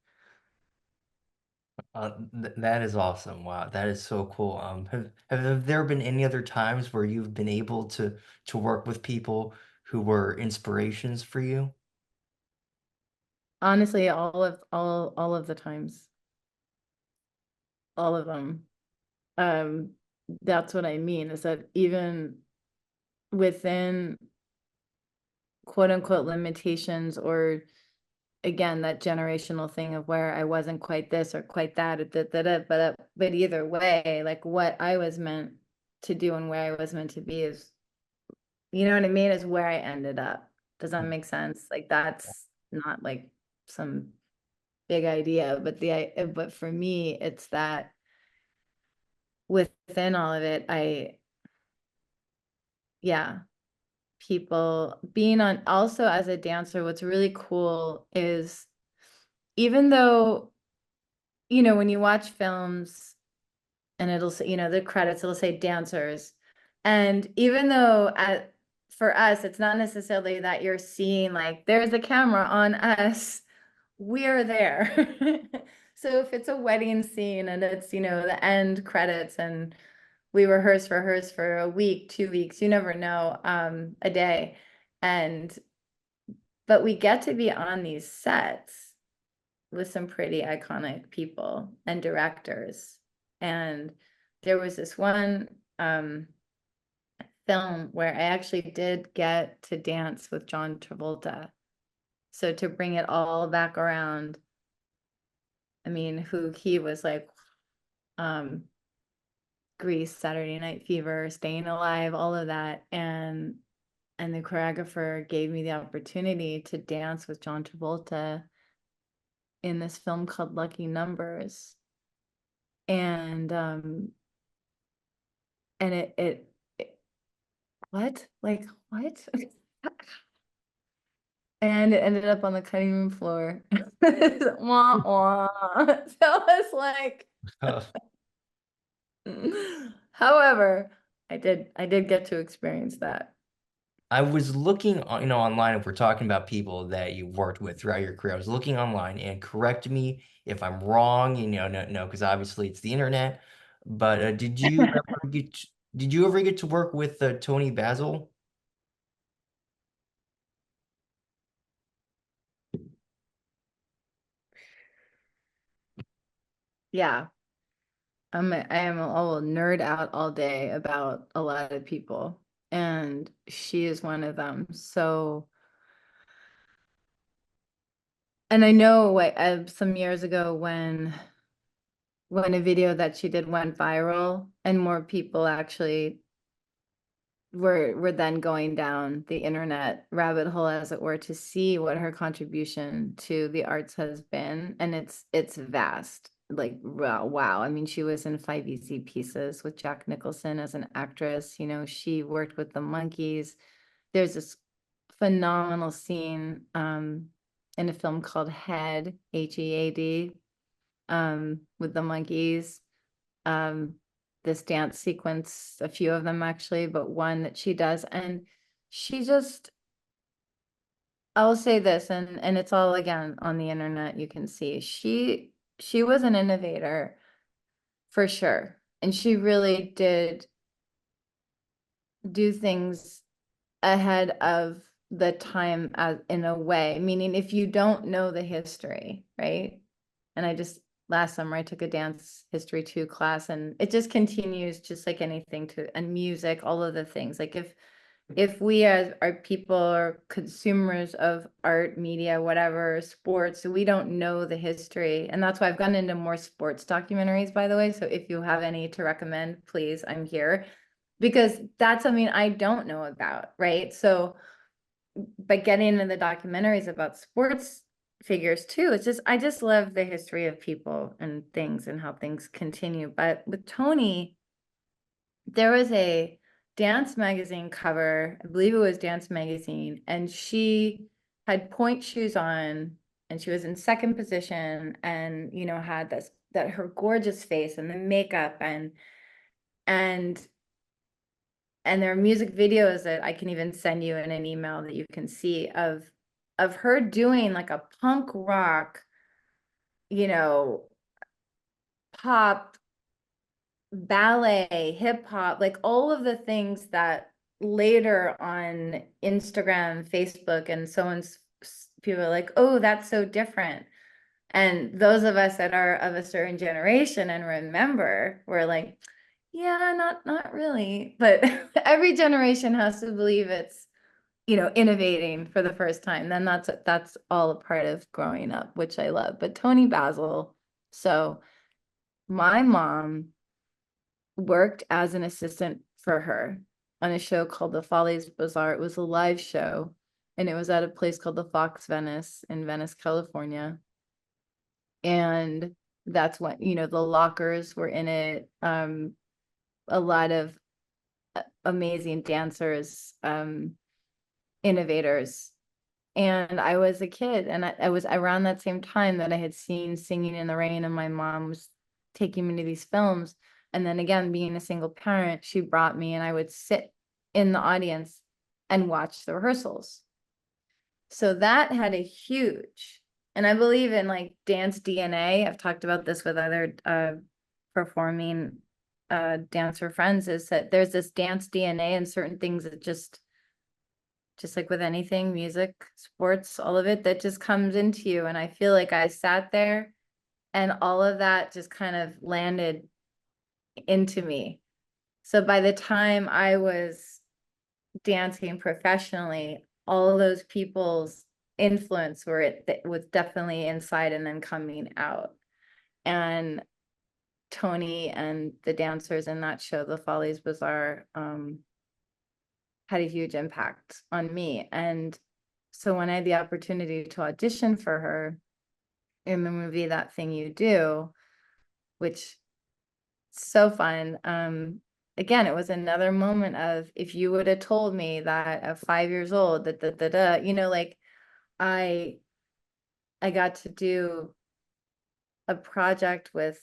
That is awesome. Wow, that is so cool. Have there been any other times where you've been able to work with people who were inspirations for you? Honestly, all of the times, all of them. Um, that's what I mean is that even within quote unquote limitations or again that generational thing of where I wasn't quite this or quite that or but either way, like what I was meant to do and where I was meant to be is you know what I mean, is where I ended up. Does that make sense? Like that's not like some big idea, but for me, it's that within all of it, yeah, people being on also as a dancer, what's really cool is even though, when you watch films and it'll say, the credits, it'll say dancers. And even though for us, it's not necessarily that you're seeing like there's a camera on us, we're there. So if it's a wedding scene and it's, the end credits and we rehearse for a week, 2 weeks, you never know, a day. And but we get to be on these sets with some pretty iconic people and directors. And there was this one film where I actually did get to dance with John Travolta. So to bring it all back around, I mean, who he was like, Grease, Saturday Night Fever, Staying Alive, all of that. And the choreographer gave me the opportunity to dance with John Travolta in this film called Lucky Numbers. And it what? Like what? and it ended up on the cutting room floor. Wah, wah. So I was like, however, I did get to experience that. I was looking online if we're talking about people that you worked with throughout your career. I was looking online and correct me if I'm wrong, no, because obviously it's the internet. But did you ever get to work with Tony Basil? Yeah. I will nerd out all day about a lot of people, and she is one of them. So, and I know what some years ago when a video that she did went viral and more people actually were then going down the internet rabbit hole, as it were, to see what her contribution to the arts has been, and it's vast. Like wow, I mean, she was in Five Easy Pieces with Jack Nicholson as an actress. She worked with the Monkees. There's this phenomenal scene in a film called Head, Head, with the Monkees. um this dance sequence, a few of them actually, but one that she does, and she just, I'll say this, and it's all again on the internet, you can see she was an innovator for sure, and she really did do things ahead of the time, as in a way, meaning if you don't know the history, right? And I just last summer I took a dance history 2 class, and it just continues, just like anything, to and music, all of the things. Like if we as our people or consumers of art, media, whatever, sports, we don't know the history. And that's why I've gone into more sports documentaries, by the way. So if you have any to recommend, please, I'm here, because that's something I don't know about, right? So by getting into the documentaries about sports figures too, it's just, I just love the history of people and things and how things continue. But with Tony, there was a dance magazine cover, I believe it was Dance Magazine, and she had point shoes on, and she was in second position, and had this, that her gorgeous face and the makeup, and and there are music videos that I can even send you in an email that you can see of her doing like a punk rock, you know, pop, ballet, hip hop, like all of the things that later on Instagram, Facebook, and so on, people are like, oh, that's so different. And those of us that are of a certain generation and remember, we're like, yeah, not really. But every generation has to believe it's, innovating for the first time. Then that's all a part of growing up, which I love. But Tony Basil, so my mom worked as an assistant for her on a show called The Follies Bazaar. It was a live show, and it was at a place called the Fox Venice in Venice, California. And that's when, the lockers were in it. A lot of amazing dancers, innovators. And I was a kid, and I was around that same time that I had seen Singing in the Rain, and my mom was taking me to these films. And then again, being a single parent, she brought me, and I would sit in the audience and watch the rehearsals. So that had a huge, and I believe in like dance DNA. I've talked about this with other performing dancer friends, is that there's this dance DNA and certain things that just like with anything, music, sports, all of it, that just comes into you. And I feel like I sat there and all of that just kind of landed into me. So by the time I was dancing professionally, all of those people's influence was definitely inside and then coming out. And Tony and the dancers in that show, The Follies Bazaar, had a huge impact on me. And so when I had the opportunity to audition for her in the movie That Thing You Do, which so fun. Again, it was another moment of, if you would have told me that at 5 years old, like I got to do a project with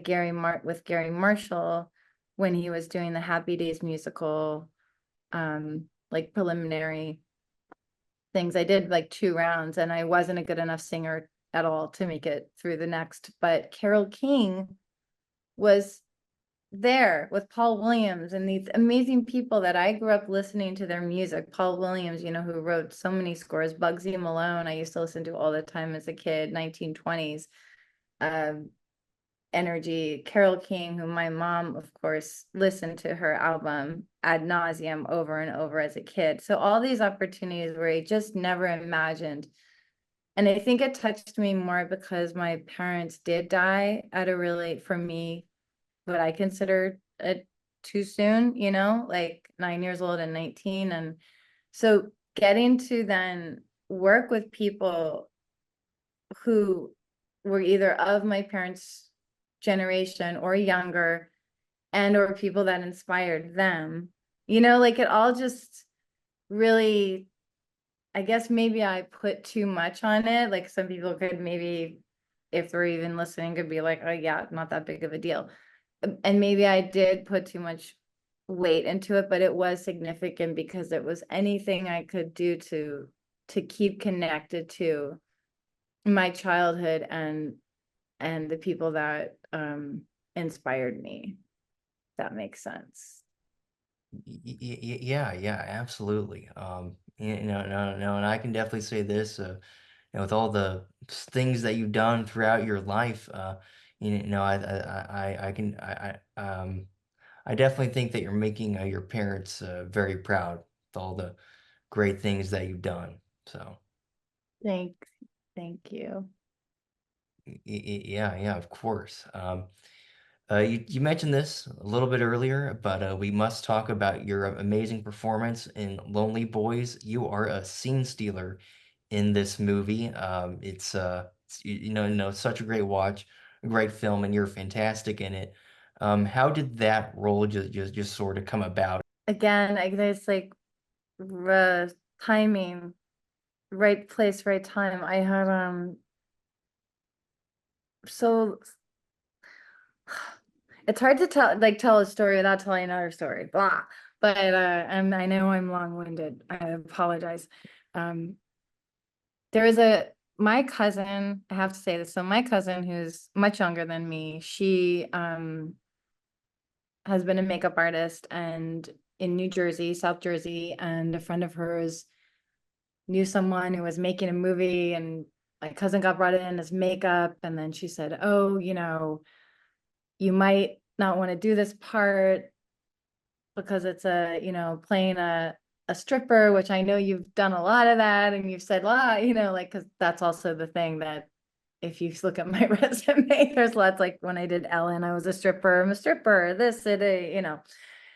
Gary Marshall when he was doing the Happy Days musical, like preliminary things. I did like 2 rounds, and I wasn't a good enough singer at all to make it through the next, but Carole King was there with Paul Williams and these amazing people that I grew up listening to their music. Paul Williams, who wrote so many scores. Bugsy Malone, I used to listen to all the time as a kid, 1920s. Energy. Carole King, who my mom, of course, listened to her album ad nauseum over and over as a kid. So all these opportunities where I just never imagined. And I think it touched me more because my parents did die at a really, for me, what I consider it too soon, like 9 years old and 19. And so getting to then work with people who were either of my parents' generation or younger, and or people that inspired them, like it all just really, I guess maybe I put too much on it. Like some people could maybe, if they're even listening, could be like, oh yeah, not that big of a deal. And maybe I did put too much weight into it, but it was significant because it was anything I could do to keep connected to my childhood and the people that inspired me. If that makes sense. Yeah, yeah, absolutely. No, and I can definitely say this, with all the things that you've done throughout your life, I definitely think that you're making your parents very proud with all the great things that you've done. So, Thanks. Thank you. yeah, yeah, of course. You mentioned this a little bit earlier, but we must talk about your amazing performance in Lonely Boys. You are a scene stealer in this movie. Such a great watch, a great film, and you're fantastic in it. How did that role just sort of come about? Again, I guess like timing, right place, right time. I had so it's hard to tell a story without telling another story. Blah. But and I know I'm long-winded. I apologize. Um, there is my cousin, I have to say this. So my cousin, who's much younger than me, she has been a makeup artist and in New Jersey, South Jersey, and a friend of hers knew someone who was making a movie, and my cousin got brought in as makeup, and then she said, oh, you might not want to do this part because it's playing a stripper, which I know you've done a lot of that, and you've said a lot, like, because that's also the thing that if you look at my resume, there's lots, like when I did Ellen, I was a stripper, I'm a stripper, this,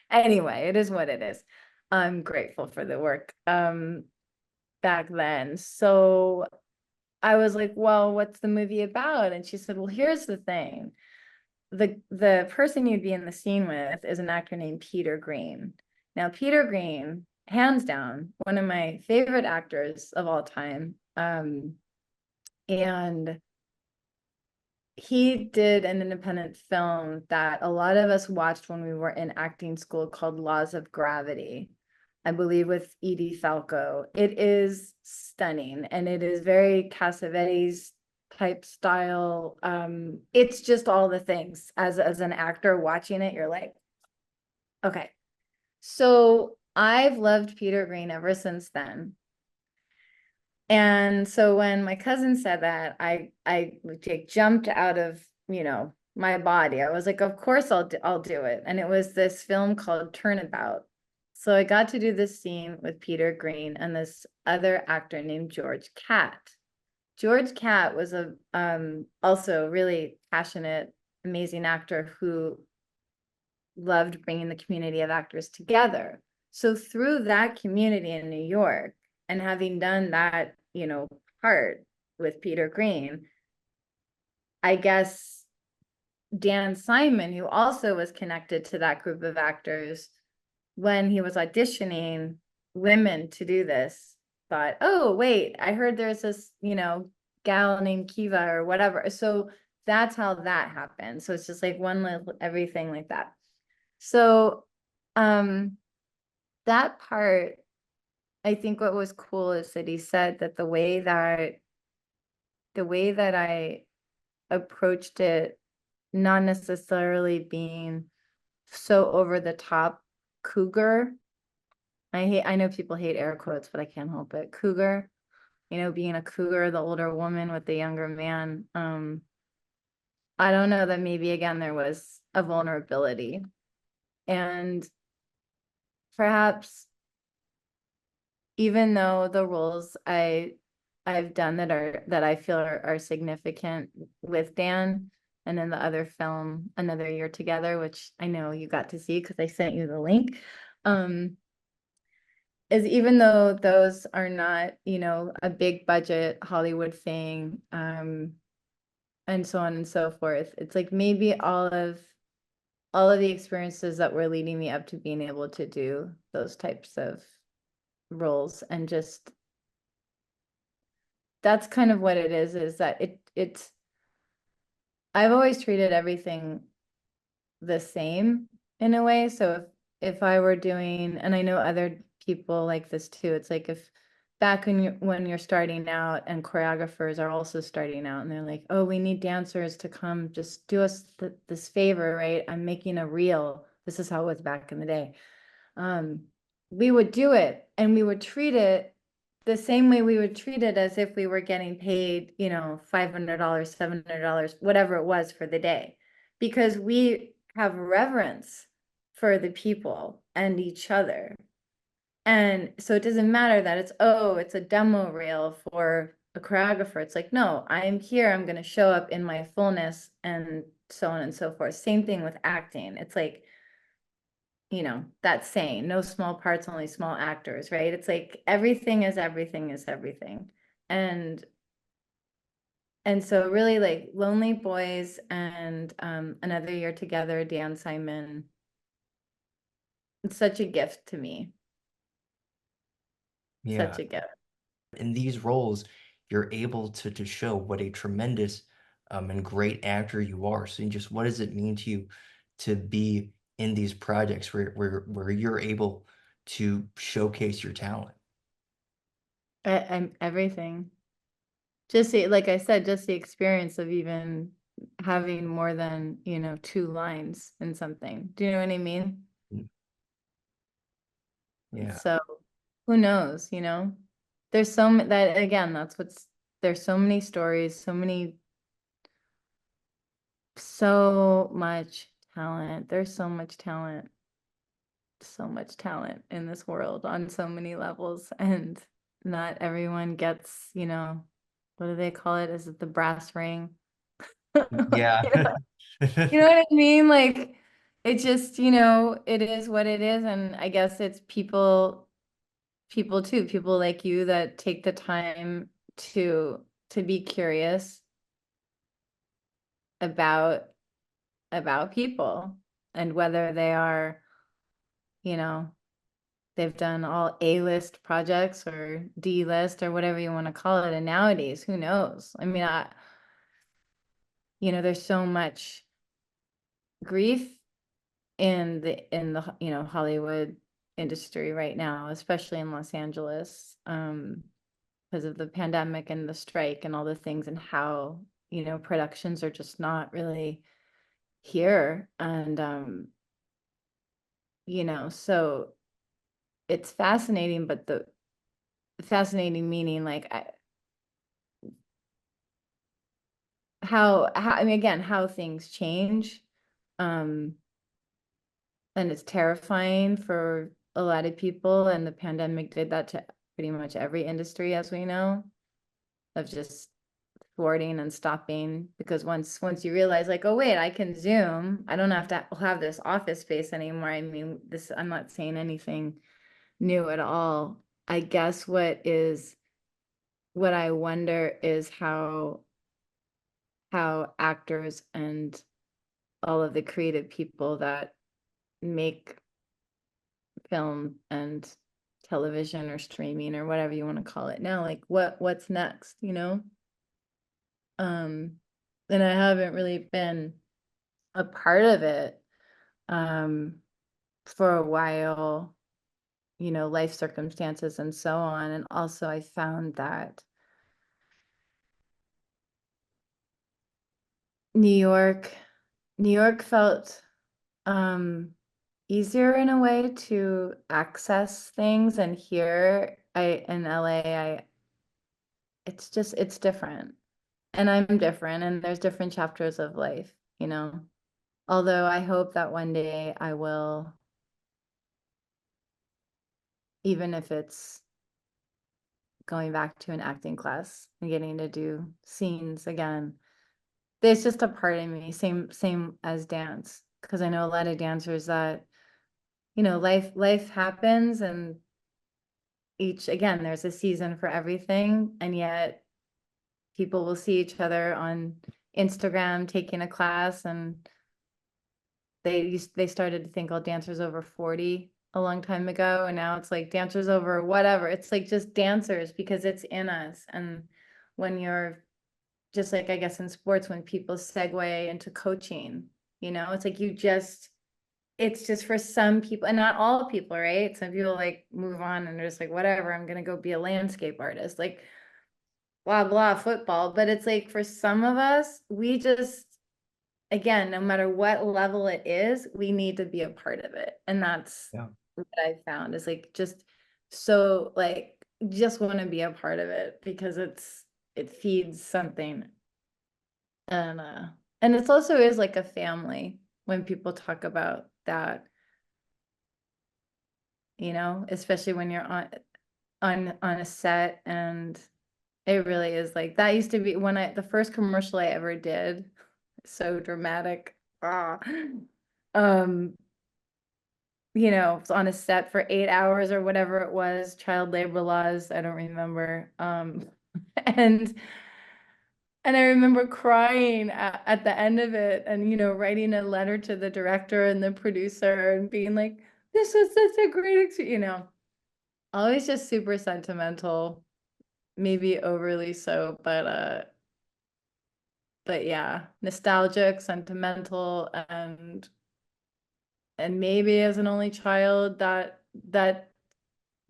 anyway, it is what it is. I'm grateful for the work back then. So I was like, well, what's the movie about? And she said, well, here's the thing. The person you'd be in the scene with is an actor named Peter Green. Now, Peter Green, hands down, one of my favorite actors of all time. And he did an independent film that a lot of us watched when we were in acting school called Laws of Gravity, I believe with Edie Falco. It is stunning, and it is very Cassavetes type style. It's just all the things. As an actor watching it, you're like, okay. So I've loved Peter Green ever since then. And so when my cousin said that, I like jumped out of, my body. I was like, of course I'll do it. And it was this film called Turnabout. So I got to do this scene with Peter Green and this other actor named George Catt. George Catt was a also really passionate, amazing actor who loved bringing the community of actors together. So through that community in New York, and having done that, part with Peter Green, I guess Dan Simon, who also was connected to that group of actors, when he was auditioning women to do this, thought, oh, wait, I heard there's this, gal named Kiva or whatever. So that's how that happened. So it's just like one little everything like that. So that part, I think what was cool is that he said that the way that I approached it, not necessarily being so over the top cougar. I know people hate air quotes, but I can't help it. Cougar, being a cougar, the older woman with the younger man. I don't know, that maybe again there was a vulnerability. And perhaps even though the roles I've done that I feel are significant with Dan, and in the other film, Another Year Together, which I know you got to see because I sent you the link, is even though those are not, a big budget Hollywood thing, and so on and so forth, it's like maybe all of the experiences that were leading me up to being able to do those types of roles, and just that's kind of what it is that it's I've always treated everything the same in a way. So if I were doing, and I know other people like this too, it's like if back when you're starting out and choreographers are also starting out and they're like, oh, we need dancers to come just do us this favor, right? I'm making a reel. This is how it was back in the day. um, we would do it and we would treat it the same way we would treat it as if we were getting paid, $500, $700, whatever it was for the day, because we have reverence for the people and each other. And so it doesn't matter that it's a demo reel for a choreographer. It's like, no, I'm here, I'm going to show up in my fullness, and so on and so forth. Same thing with acting. It's like, that saying, no small parts, only small actors, right? It's like everything is everything is everything. And so really, like Lonely Boys and Another Year Together, Dan Simon, it's such a gift to me. Yeah. Such a gift. In these roles, you're able to show what a tremendous and great actor you are. So just what does it mean to you to be in these projects where you're able to showcase your talent? I'm everything. Just like I said, just the experience of even having more than, two lines in something. Do you know what I mean? Mm. Yeah. So who knows, There's so many that again, there's so many stories, so much talent. There's so much talent in this world on so many levels. And not everyone gets, what do they call it? Is it the brass ring? Yeah. You know, you know what I mean? Like it just, it is what it is. And I guess it's people like you that take the time to be curious about people, and whether they are, you know they've done all A-list projects or D-list or whatever you want to call it. And nowadays, who knows? I mean, there's so much grief in the Hollywood industry right now, especially in Los Angeles, because of the pandemic and the strike and all the things, and how, productions are just not really here. And, so it's fascinating, but the fascinating meaning like how I mean, again, how things change. Um, and it's terrifying for a lot of people, and the pandemic did that to pretty much every industry, as we know, of just thwarting and stopping. Because once you realize, like, oh wait, I can Zoom, I don't have to have this office space anymore. I mean, I'm not saying anything new at all. I guess what I wonder is how actors and all of the creative people that make film and television or streaming or whatever you want to call it now, like what's next, you know? And I haven't really been a part of it um for a while, you know, life circumstances and so on. And also I found that New York, New York felt um easier in a way to access things, and here I in LA it's different. And I'm different, and there's different chapters of life, you know. Although I hope that one day I will, even if it's going back to an acting class and getting to do scenes again. There's just a part of me, same as dance, because I know a lot of dancers that, you know, life happens, and again, there's a season for everything, and yet people will see each other on Instagram taking a class, and they started to think all dancers over 40 a long time ago, and now it's like dancers over whatever. It's like just dancers because it's in us. And when you're just like, I guess in sports, when people segue into coaching, you know, it's like it's just for some people, and not all people, right? Some people like move on and they're just like, whatever, I'm gonna go be a landscape artist, like blah blah football. But it's like for some of us, we just, again, no matter what level it is, we need to be a part of it. And that's Yeah. what I found is like just so like just want to be a part of it because it feeds something. And and it's also is like a family when people talk about that, you know, especially when you're on a set. And it really is like that used to be when the first commercial I ever did, so dramatic. Ah. Um, you know, was on a set for 8 hours or whatever it was, child labor laws, I don't remember. And and I remember crying at the end of it, and, you know, writing a letter to the director and the producer and being like, this was such a great experience, you know, always just super sentimental, maybe overly so, but yeah, nostalgic, sentimental, and maybe as an only child, that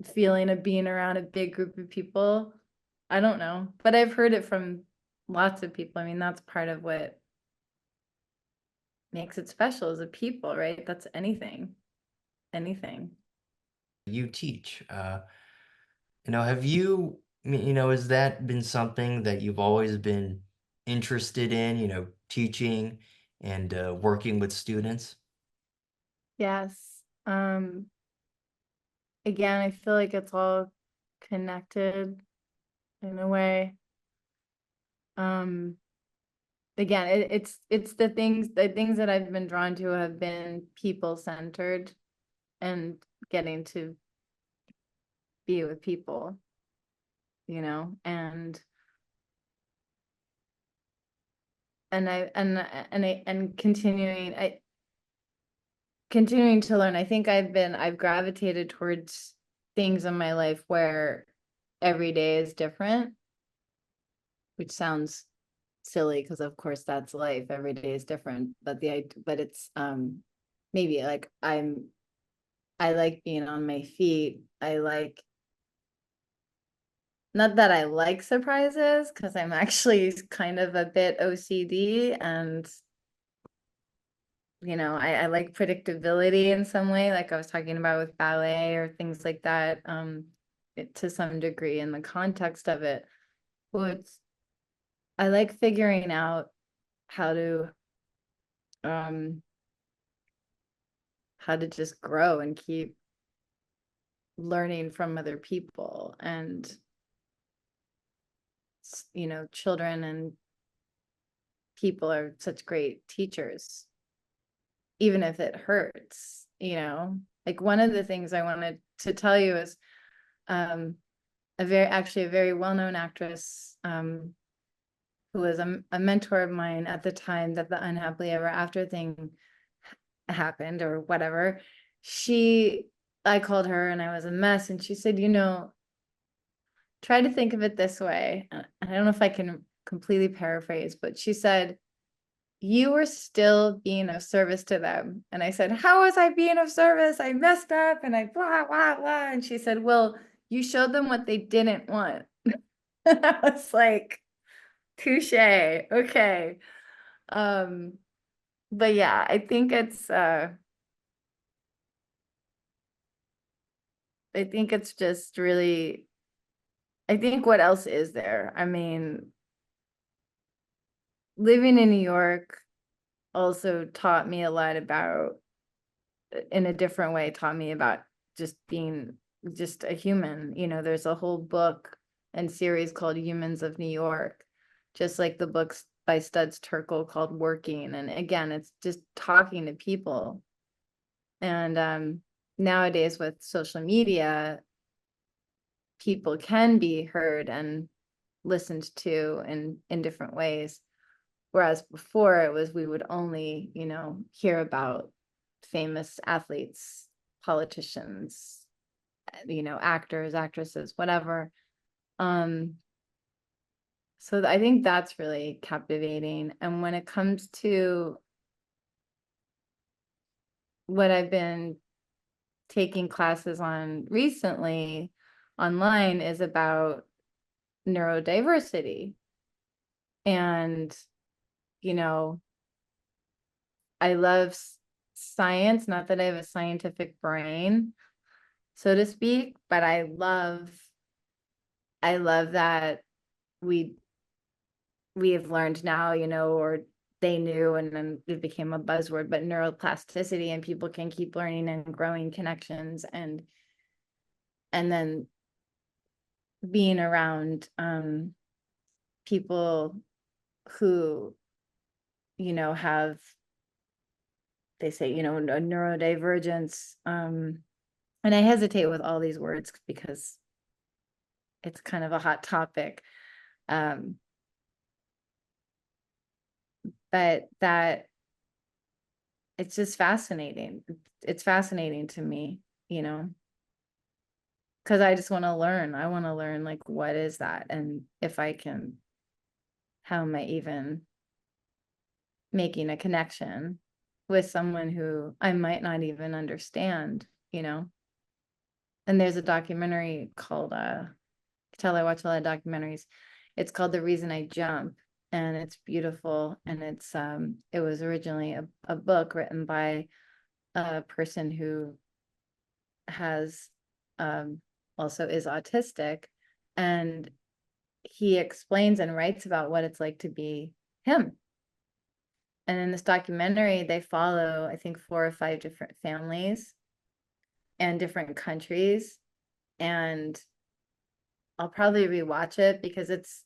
feeling of being around a big group of people. I don't know, but I've heard it from lots of people. I mean, that's part of what makes it special as a people, right? That's anything. You teach. Have you, has that been something that you've always been interested in, teaching and working with students? Yes. Again, I feel like it's all connected in a way. Um, again, it's the things that I've been drawn to have been people centered and getting to be with people, you know, and continuing to learn. I think I've gravitated towards things in my life where every day is different, which sounds silly because of course that's life. Every day is different, but but it's maybe like I like being on my feet. I like, not that I like surprises because I'm actually kind of a bit OCD, and you know, I like predictability in some way, like I was talking about with ballet or things like that, to some degree in the context of it. Well, I like figuring out how to um how to just grow and keep learning from other people. And you know, children and people are such great teachers, even if it hurts, you know. Like one of the things I wanted to tell you is um actually a very well-known actress, who was a mentor of mine at the time that the unhappily ever after thing happened or whatever. She I called her and I was a mess, and she said, you know, try to think of it this way. I don't know if I can completely paraphrase, but she said, you were still being of service to them. And I said, how was I being of service? I messed up and I blah, blah, blah. And she said, well, you showed them what they didn't want. I was like, touche. Okay. Um, but yeah, I think it's just really, I think what else is there? I mean, living in New York also taught me a lot about, in a different way, taught me about just being just a human. You know, there's a whole book and series called Humans of New York, just like the books by Studs Terkel called Working. And again, it's just talking to people. And nowadays with social media, people can be heard and listened to in different ways. Whereas before it was, we would only, you know, hear about famous athletes, politicians, you know, actors, actresses, whatever. Um, so I think that's really captivating. And when it comes to what I've been taking classes on recently online is about neurodiversity. And, you know, I love science, not that I have a scientific brain, so to speak, but I love that we we have learned now, you know, or they knew, and then it became a buzzword, but neuroplasticity, and people can keep learning and growing connections, and then being around people who, you know, have, they say, you know, a neurodivergence. And I hesitate with all these words because it's kind of a hot topic. Um, but that it's just fascinating. It's fascinating to me, you know, because I just want to learn. I want to learn, like, what is that? And if I can, how am I even making a connection with someone who I might not even understand, you know? And there's a documentary called tell I watch a lot of documentaries. It's called The Reason I Jump, and it's beautiful. And it was originally a book written by a person who has also is autistic, and he explains and writes about what it's like to be him. And in this documentary, they follow, I think, 4 or 5 different families and different countries. And I'll probably rewatch it because it's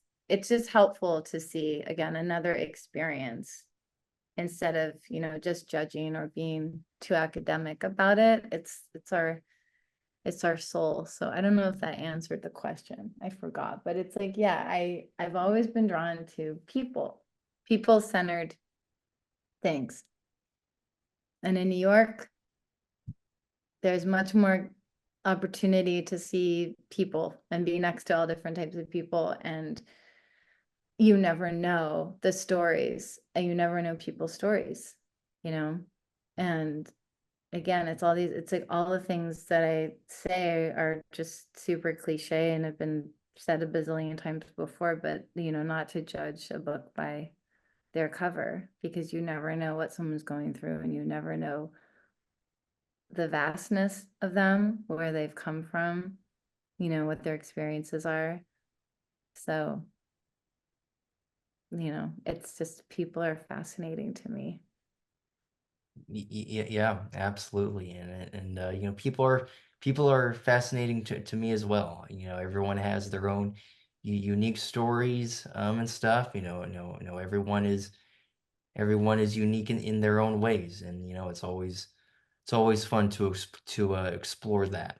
just helpful to see again another experience instead of, you know, just judging or being too academic about it. It's our soul. So I don't know if that answered the question. I forgot, but it's like, yeah, I've always been drawn to people-centered things. And in New York, there's much more opportunity to see people and be next to all different types of people, and you never know the stories, and you never know people's stories, you know. And again, it's like all the things that I say are just super cliche and have been said a bazillion times before, but you know, not to judge a book by their cover, because you never know what someone's going through, and you never know the vastness of them, where they've come from, you know, what their experiences are. So, you know, it's just, people are fascinating to me. Yeah, absolutely. And you know, people are fascinating to me as well. You know, everyone has their own unique stories and stuff. Everyone is unique in their own ways, and you know, it's always fun to explore that.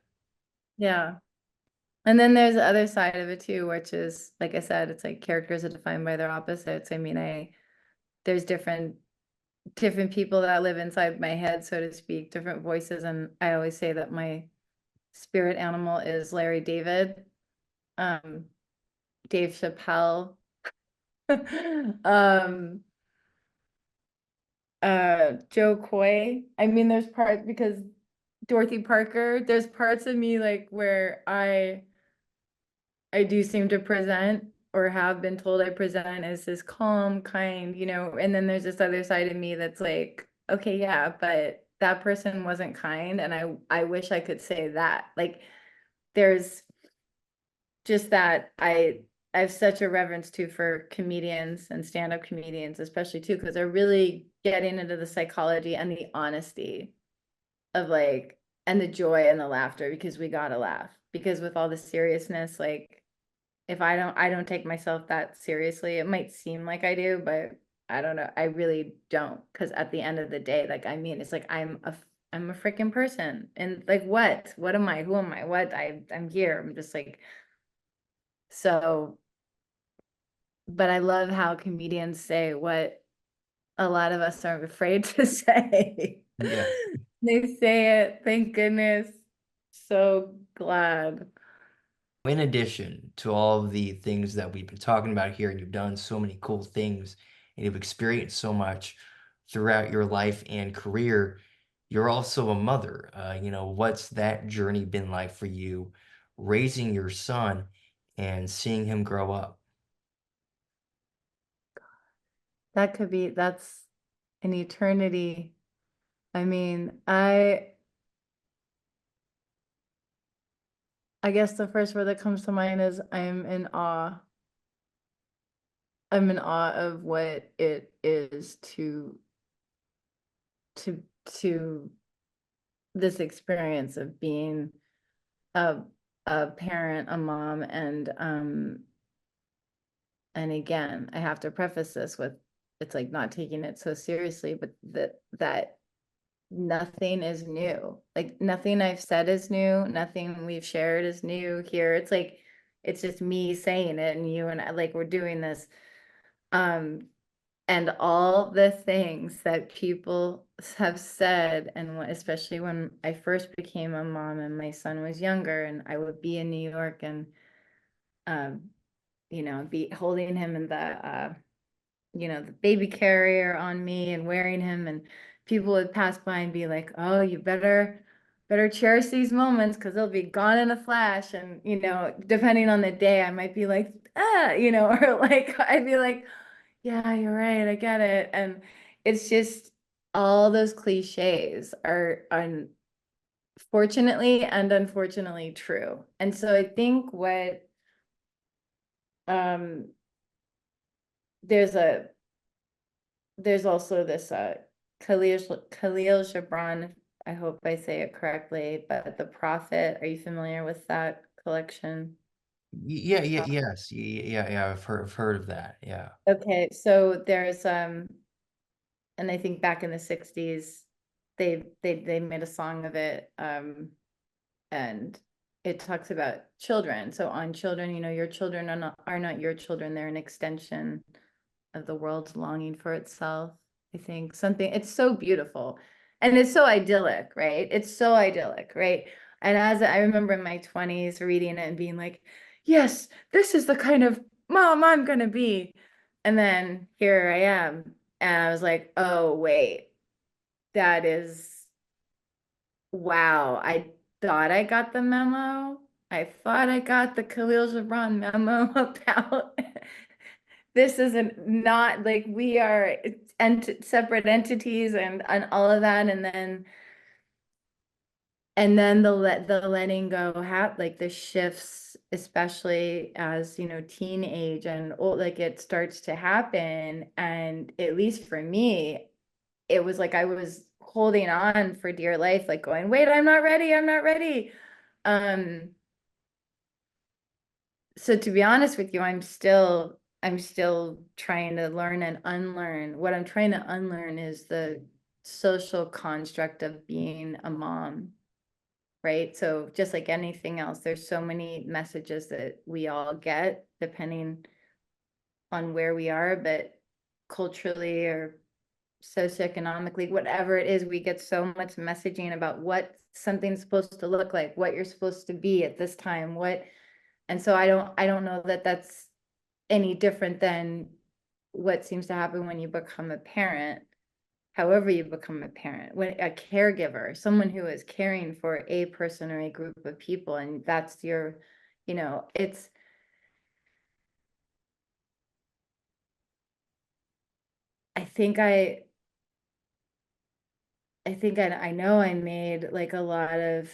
Yeah. And then there's the other side of it too, which is, like I said, it's like characters are defined by their opposites. I mean, there's different people that live inside my head, so to speak, different voices. And I always say that spirit animal is Larry David, um, Dave Chappelle, um, Joe Coy. I mean, there's parts because Dorothy Parker, there's parts of me like where I do seem to present or have been told I present as this calm, kind, and then there's this other side of me that's like, okay, yeah, but that person wasn't kind, and I wish I could say that. Like there's just that I have such a reverence too for comedians and stand-up comedians, especially too, because they're really getting into the psychology and the honesty of like and the joy and the laughter because we gotta laugh. Because with all the seriousness, like if I don't take myself that seriously. It might seem like I do, but I don't know. I really don't. Because at the end of the day, like I mean, it's like I'm a freaking person. And like what? What am I? Who am I? What? I'm here. I'm just like so, but I love how comedians say what a lot of us are afraid to say. Yeah. They say it, thank goodness. So glad. In addition to all of the things that we've been talking about here, and you've done so many cool things and you've experienced so much throughout your life and career, you're also a mother. What's that journey been like for you, raising your son and seeing him grow up? That's an eternity. I mean, I guess the first word that comes to mind is I'm in awe. I'm in awe of what it is to to this experience of being a a parent, a mom, and again, I have to preface this with it's like not taking it so seriously, but that nothing is new. Like nothing I've said is new, nothing we've shared is new here. It's like it's just me saying it and you and I like we're doing this. Um and all the things that people have said and especially when I first became a mom and my son was younger and I would be in New York and um be holding him in the baby carrier on me and wearing him and people would pass by and be like, "Oh, you better cherish these moments because they'll be gone in a flash." And depending on the day, I might be like, or like I'd be like, "Yeah, you're right, I get it." And it's just all those cliches are unfortunately and unfortunately true. And so I think what um there's a there's also this Khalil Gibran, I hope I say it correctly, but The Prophet. Are you familiar with that collection? Yeah, yeah, yes, yeah, yeah. I've heard of that. Yeah. Okay, so there's and I think back in the 60s, they made a song of it, and it talks about children. So on children, your children are not your children, they're an extension of the world's longing for itself. I think something, it's so beautiful and it's so idyllic, right? It's so idyllic, right? And as I remember in my 20s reading it and being like, yes, this is the kind of mom I'm gonna be. And then here I am. And I was like, oh, wait, that is wow. I thought I got the memo. I thought I got the Khalil Gibran memo about this isn't not like we are separate entities and all of that and then the letting go like the shifts especially as teenage and old like it starts to happen and at least for me it was like I was holding on for dear life like going wait I'm not ready um so to be honest with you, I'm still trying to learn and unlearn. What I'm trying to unlearn is the social construct of being a mom, right? So just like anything else, there's so many messages that we all get depending on where we are, but culturally or socioeconomically, whatever it is, we get so much messaging about what something's supposed to look like, what you're supposed to be at this time, what, and so I don't know that that's any different than what seems to happen when you become a parent. However you become a parent, when a caregiver, someone who is caring for a person or a group of people, and that's your, it's, I think I know I made like a lot of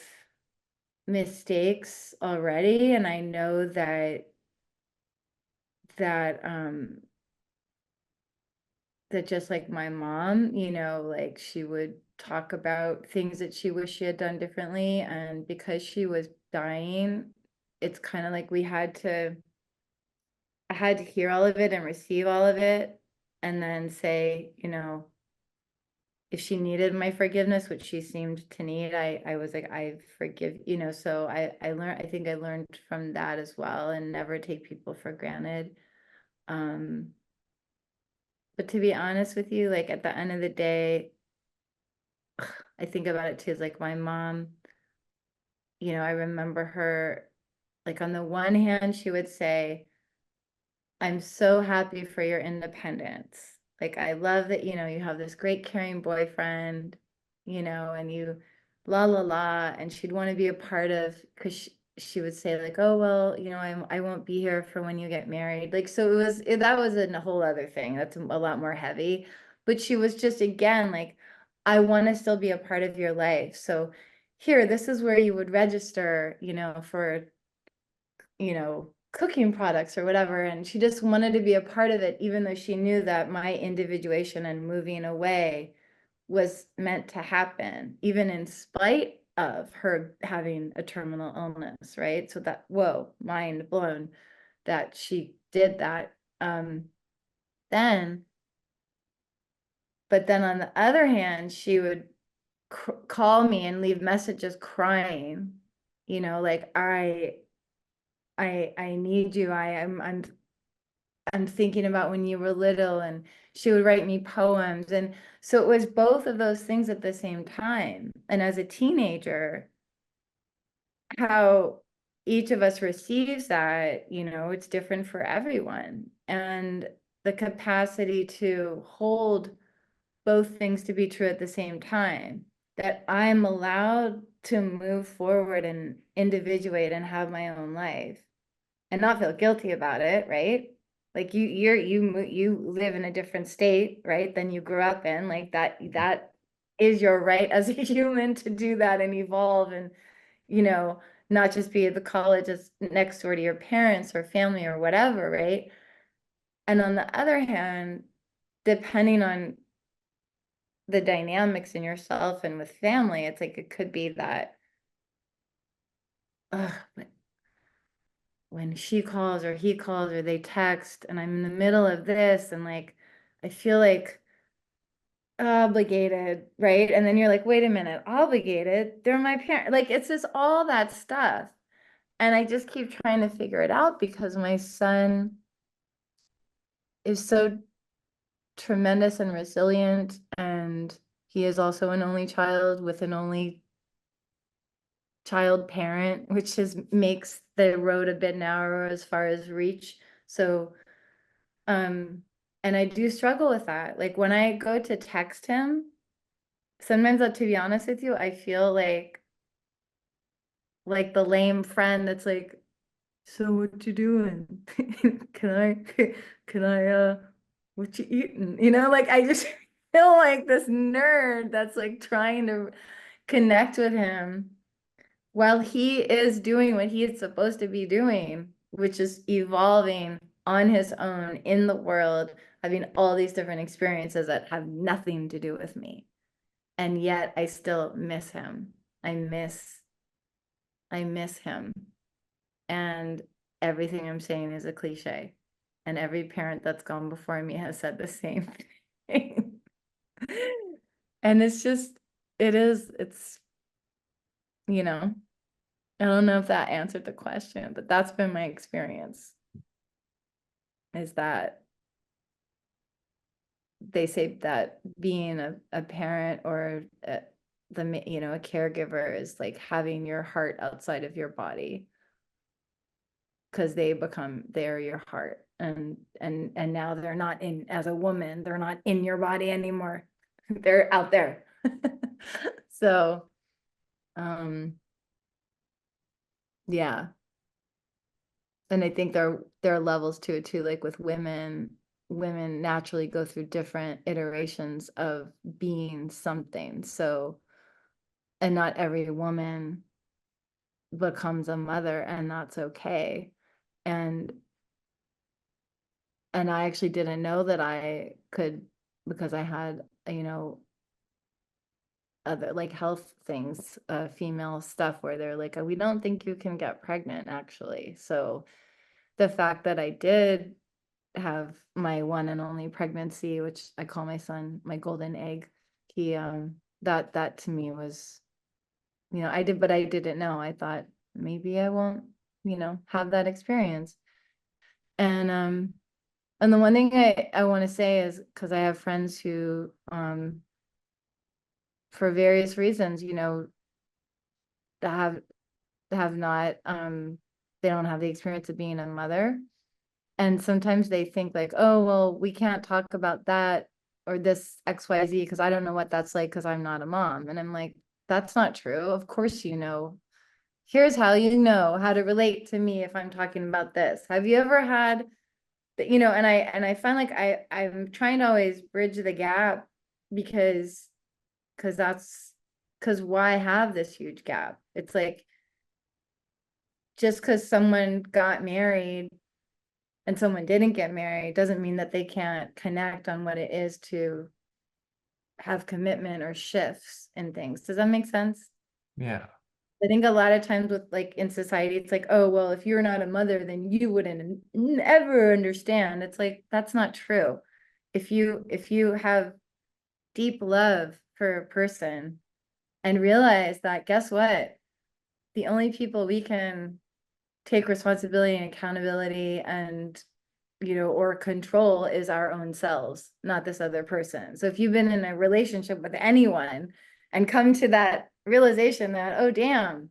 mistakes already, and I know that that just like my mom, like she would talk about things that she wished she had done differently, and because she was dying, it's kind of like I had to hear all of it and receive all of it, and then say, if she needed my forgiveness, which she seemed to need, I was like, I forgive, so I think I learned from that as well, and never take people for granted. Um, but to be honest with you, like at the end of the day, I think about it too, is like my mom, I remember her, like on the one hand, she would say, I'm so happy for your independence. Like, I love that, you have this great caring boyfriend, and you la la la. And she'd want to be a part of, because she would say, like, oh, well, I won't be here for when you get married. Like, so that was a whole other thing. That's a lot more heavy. But she was just, again, like, I want to still be a part of your life. So here, this is where you would register, for cooking products or whatever. And she just wanted to be a part of it, even though she knew that my individuation and moving away was meant to happen, even in spite of her having a terminal illness, right? So that, whoa, mind blown that she did that. Then, but then on the other hand, she would call me and leave messages crying, like I need you. I'm thinking about when you were little, and she would write me poems. And so it was both of those things at the same time. And as a teenager, how each of us receives that, it's different for everyone. And the capacity to hold both things to be true at the same time, that I'm allowed to move forward and individuate and have my own life and not feel guilty about it, right? Like you live in a different state, right, than you grew up in. Like that is your right as a human to do that and evolve, and you know, not just be at the college that's next door to your parents or family or whatever, right? And on the other hand, depending on the dynamics in yourself and with family, it's like it could be that, but when she calls or he calls or they text and I'm in the middle of this, and like I feel like obligated, right? And then you're like, wait a minute, obligated? They're my parent. Like it's just all that stuff. And I just keep trying to figure it out because my son is so tremendous and resilient, and he is also an only child with an only child parent, which is makes the road a bit narrower as far as reach. So Um, and I do struggle with that. Like when I go to text him, sometimes, to be honest with you, I feel like the lame friend that's like, so what you doing? Can can I what you eating? Like I just feel like this nerd that's like trying to connect with him while he is doing what he is supposed to be doing, which is evolving on his own in the world, having all these different experiences that have nothing to do with me. And yet I still miss him. I miss him. And everything I'm saying is a cliche. And every parent that's gone before me has said the same thing. And it's just, it's, you know, I don't know if that answered the question, but that's been my experience, is that they say that being a parent or a caregiver is like having your heart outside of your body, because they're your heart, and now they're not in, as a woman, they're not in your body anymore. They're out there. So um yeah, and I think there are levels to it too, like with women naturally go through different iterations of being something. So, and not every woman becomes a mother, and that's okay. And I actually didn't know that I could, because I had, other like health things, female stuff where they're like, we don't think you can get pregnant actually. So the fact that I did have my one and only pregnancy, which I call my son my golden egg, he that to me was, but I didn't know. I thought maybe I won't, have that experience. And the one thing I want to say is, because I have friends who for various reasons, that have not they don't have the experience of being a mother. And sometimes they think like, oh, well, we can't talk about that or this XYZ because I don't know what that's like because I'm not a mom. And I'm like, that's not true. Of course, here's how you know how to relate to me if I'm talking about this. Have you ever had that, and I find like I'm trying to always bridge the gap, because that's because why have this huge gap? It's like, just because someone got married and someone didn't get married doesn't mean that they can't connect on what it is to have commitment or shifts in things. Does that make sense? Yeah. I think a lot of times with like in society, it's like, oh, well, if you're not a mother, then you wouldn't ever understand. It's like, that's not true. If you have deep love for a person and realize that, guess what? The only people we can take responsibility and accountability and, or control is our own selves, not this other person. So if you've been in a relationship with anyone and come to that realization that, oh, damn,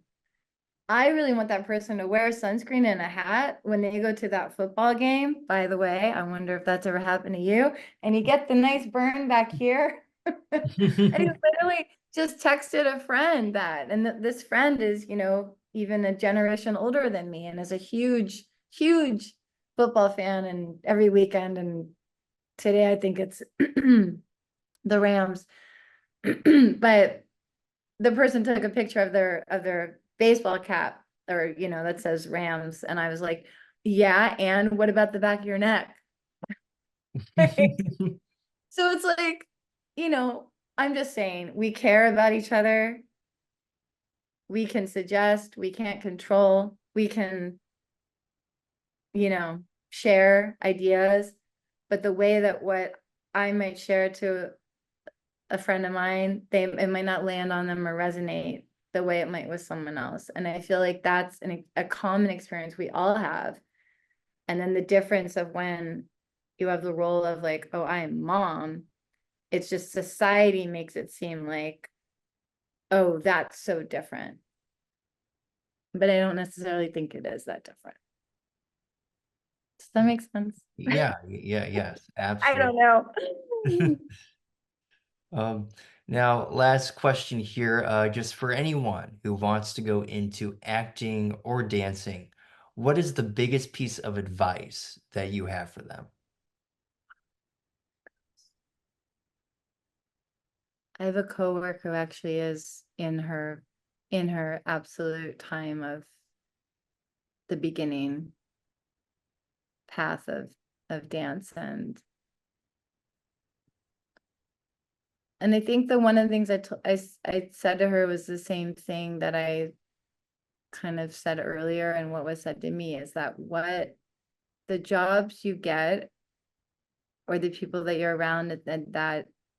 I really want that person to wear sunscreen and a hat when they go to that football game. By the way, I wonder if that's ever happened to you. And you get the nice burn back here. And he literally just texted a friend that, and this friend is, even a generation older than me and is a huge, huge football fan, and every weekend. And today I think it's the Rams. But the person took a picture of their baseball cap, or that says Rams, and I was like, yeah, and what about the back of your neck? So it's like, I'm just saying, we care about each other. We can suggest, we can't control, we can, share ideas, but the way that what I might share to a friend of mine, it might not land on them or resonate the way it might with someone else. And I feel like that's a common experience we all have. And then the difference of when you have the role of like, oh, I'm mom, it's just society makes it seem like, oh, that's so different. But I don't necessarily think it is that different. Does that make sense? Yeah, yeah, yes, I don't absolutely. know. Um, Now, last question here, just for anyone who wants to go into acting or dancing, what is the biggest piece of advice that you have for them? I have a coworker who actually is in her absolute time of the beginning path of dance, and I think that one of the things I said to her was the same thing that I kind of said earlier, and what was said to me is that what the jobs you get or the people that you're around, and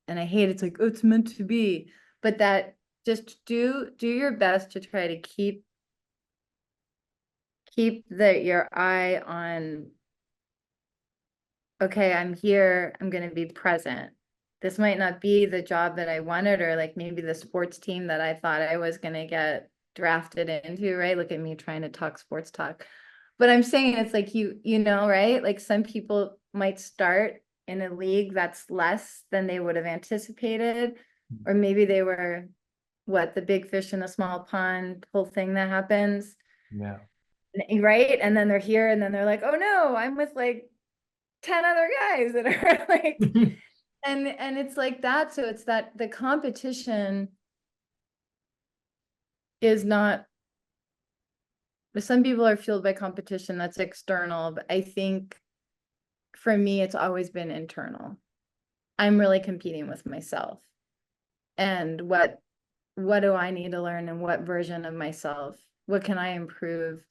I hate it's like, oh, it's meant to be, but that just do your best to try to keep your eye on, okay, I'm here, I'm going to be present. this might not be the job that I wanted, or like maybe the sports team that I thought I was gonna get drafted into, right? Look at me trying to talk sports talk. But I'm saying it's like you know, right? Like some people might start in a league that's less than they would have anticipated, or maybe they were what the big fish in a small pond whole thing that happens, Yeah. right? And then they're here and then they're like, oh no, I'm with like 10 other guys that are like, and it's like that. So it's that the competition is not, some people are fueled by competition that's external, but I think for me, it's always been internal. I'm really competing with myself. And what do I need to learn, and what version of myself? What can I improve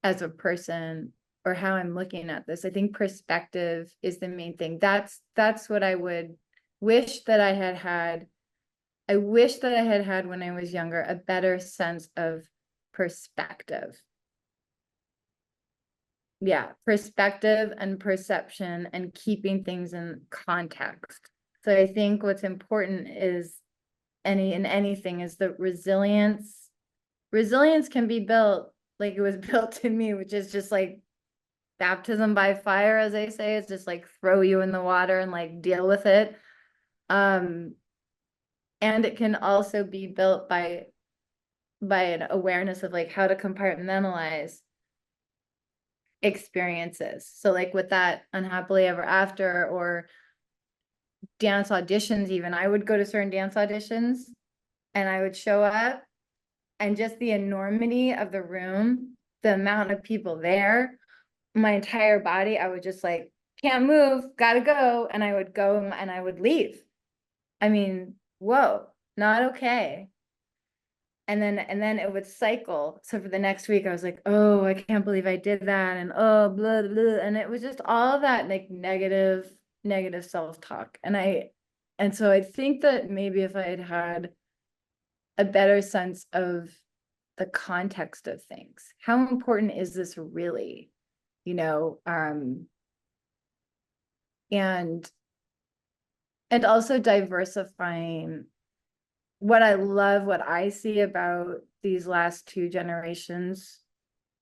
as a person, or how I'm looking at this? I think perspective is the main thing. That's what I would wish that I had had. I wish that I had had when I was younger, a better sense of perspective. Yeah, perspective and perception and keeping things in context. So I think what's important is in anything is the resilience. Resilience can be built like it was built in me, which is just like baptism by fire, as I say. It's just like throw you in the water and like deal with it. And it can also be built by an awareness of like how to compartmentalize experiences. So like with that unhappily ever after, or dance auditions, even I would go to certain dance auditions and I would show up, and just the enormity of the room, the amount of people there, my entire body, I would just like, can't move, gotta go. And I would go and I would leave. I mean, whoa, not okay. And then it would cycle. So for the next week, I was like, oh, I can't believe I did that. And oh, blah, blah. And it was just all that like negative self-talk. And so I think that maybe if I had had a better sense of the context of things, how important is this really? You know, and also diversifying. What I love, what I see about these last two generations,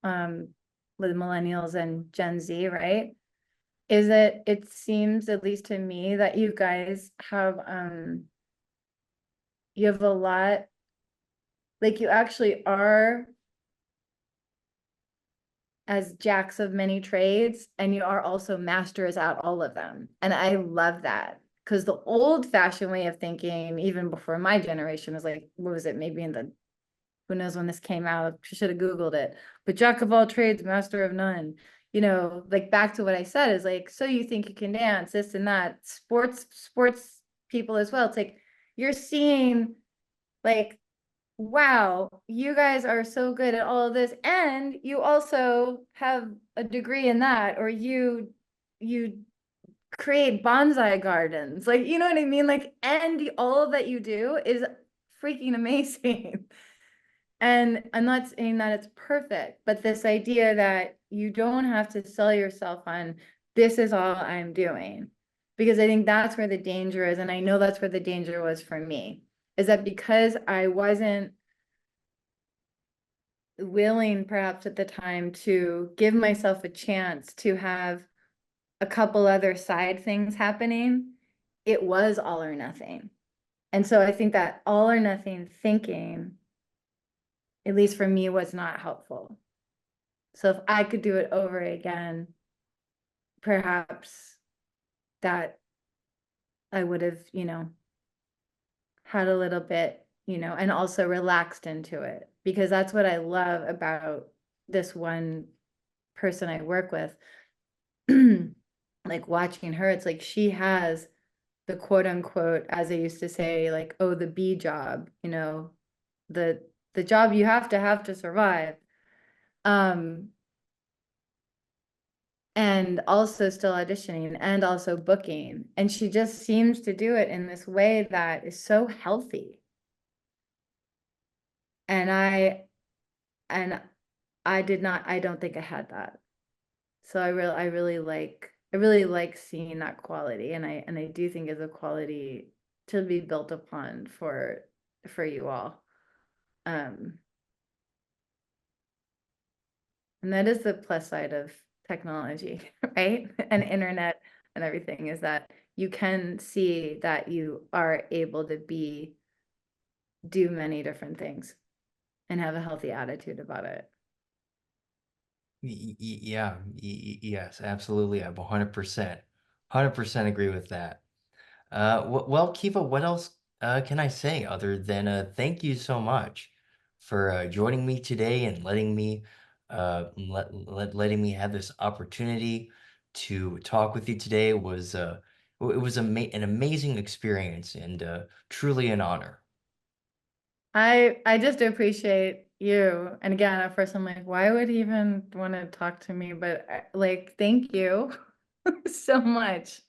with millennials and Gen Z, right? Is that it seems, at least to me, that you guys have you have a lot, like you actually are as jacks of many trades, and you are also masters at all of them. And I love that, because the old fashioned way of thinking, even before my generation, was like, what was it, maybe in the, who knows when this came out, I should have Googled it, but jack of all trades, master of none. You know, like back to what I said, is like, so you think you can dance, this and that, sports people as well. It's like, you're seeing like, wow, you guys are so good at all of this, and you also have a degree in that, or you create bonsai gardens, like, you know what I mean? Like, and all that you do is freaking amazing. And I'm not saying that it's perfect, but this idea that you don't have to sell yourself on, this is all I'm doing. Because I think that's where the danger is. And I know that's where the danger was for me, is that because I wasn't willing, perhaps at the time, to give myself a chance to have a couple other side things happening, it was all or nothing. And so I think that all or nothing thinking, at least for me, was not helpful. So if I could do it over again, perhaps that I would have, had a little bit, and also relaxed into it, because that's what I love about this one person I work with. Like watching her, it's like she has the quote unquote, as I used to say, like, oh, the B job, the job you have to survive. And also still auditioning and also booking. And she just seems to do it in this way that is so healthy. And I don't think I had that. So I really I really like seeing that quality, and I do think it's a quality to be built upon for you all. Um, and that is the plus side of technology, right? And internet and everything is that you can see that you are able to do many different things and have a healthy attitude about it. Yeah, yes, absolutely. I'm 100% agree with that. Well, Kiva, what else can I say other than thank you so much for joining me today and letting me have this opportunity to talk with you today. It was an amazing experience and truly an honor. I just appreciate you. And again, at first I'm like, why would he even want to talk to me? But like, thank you so much.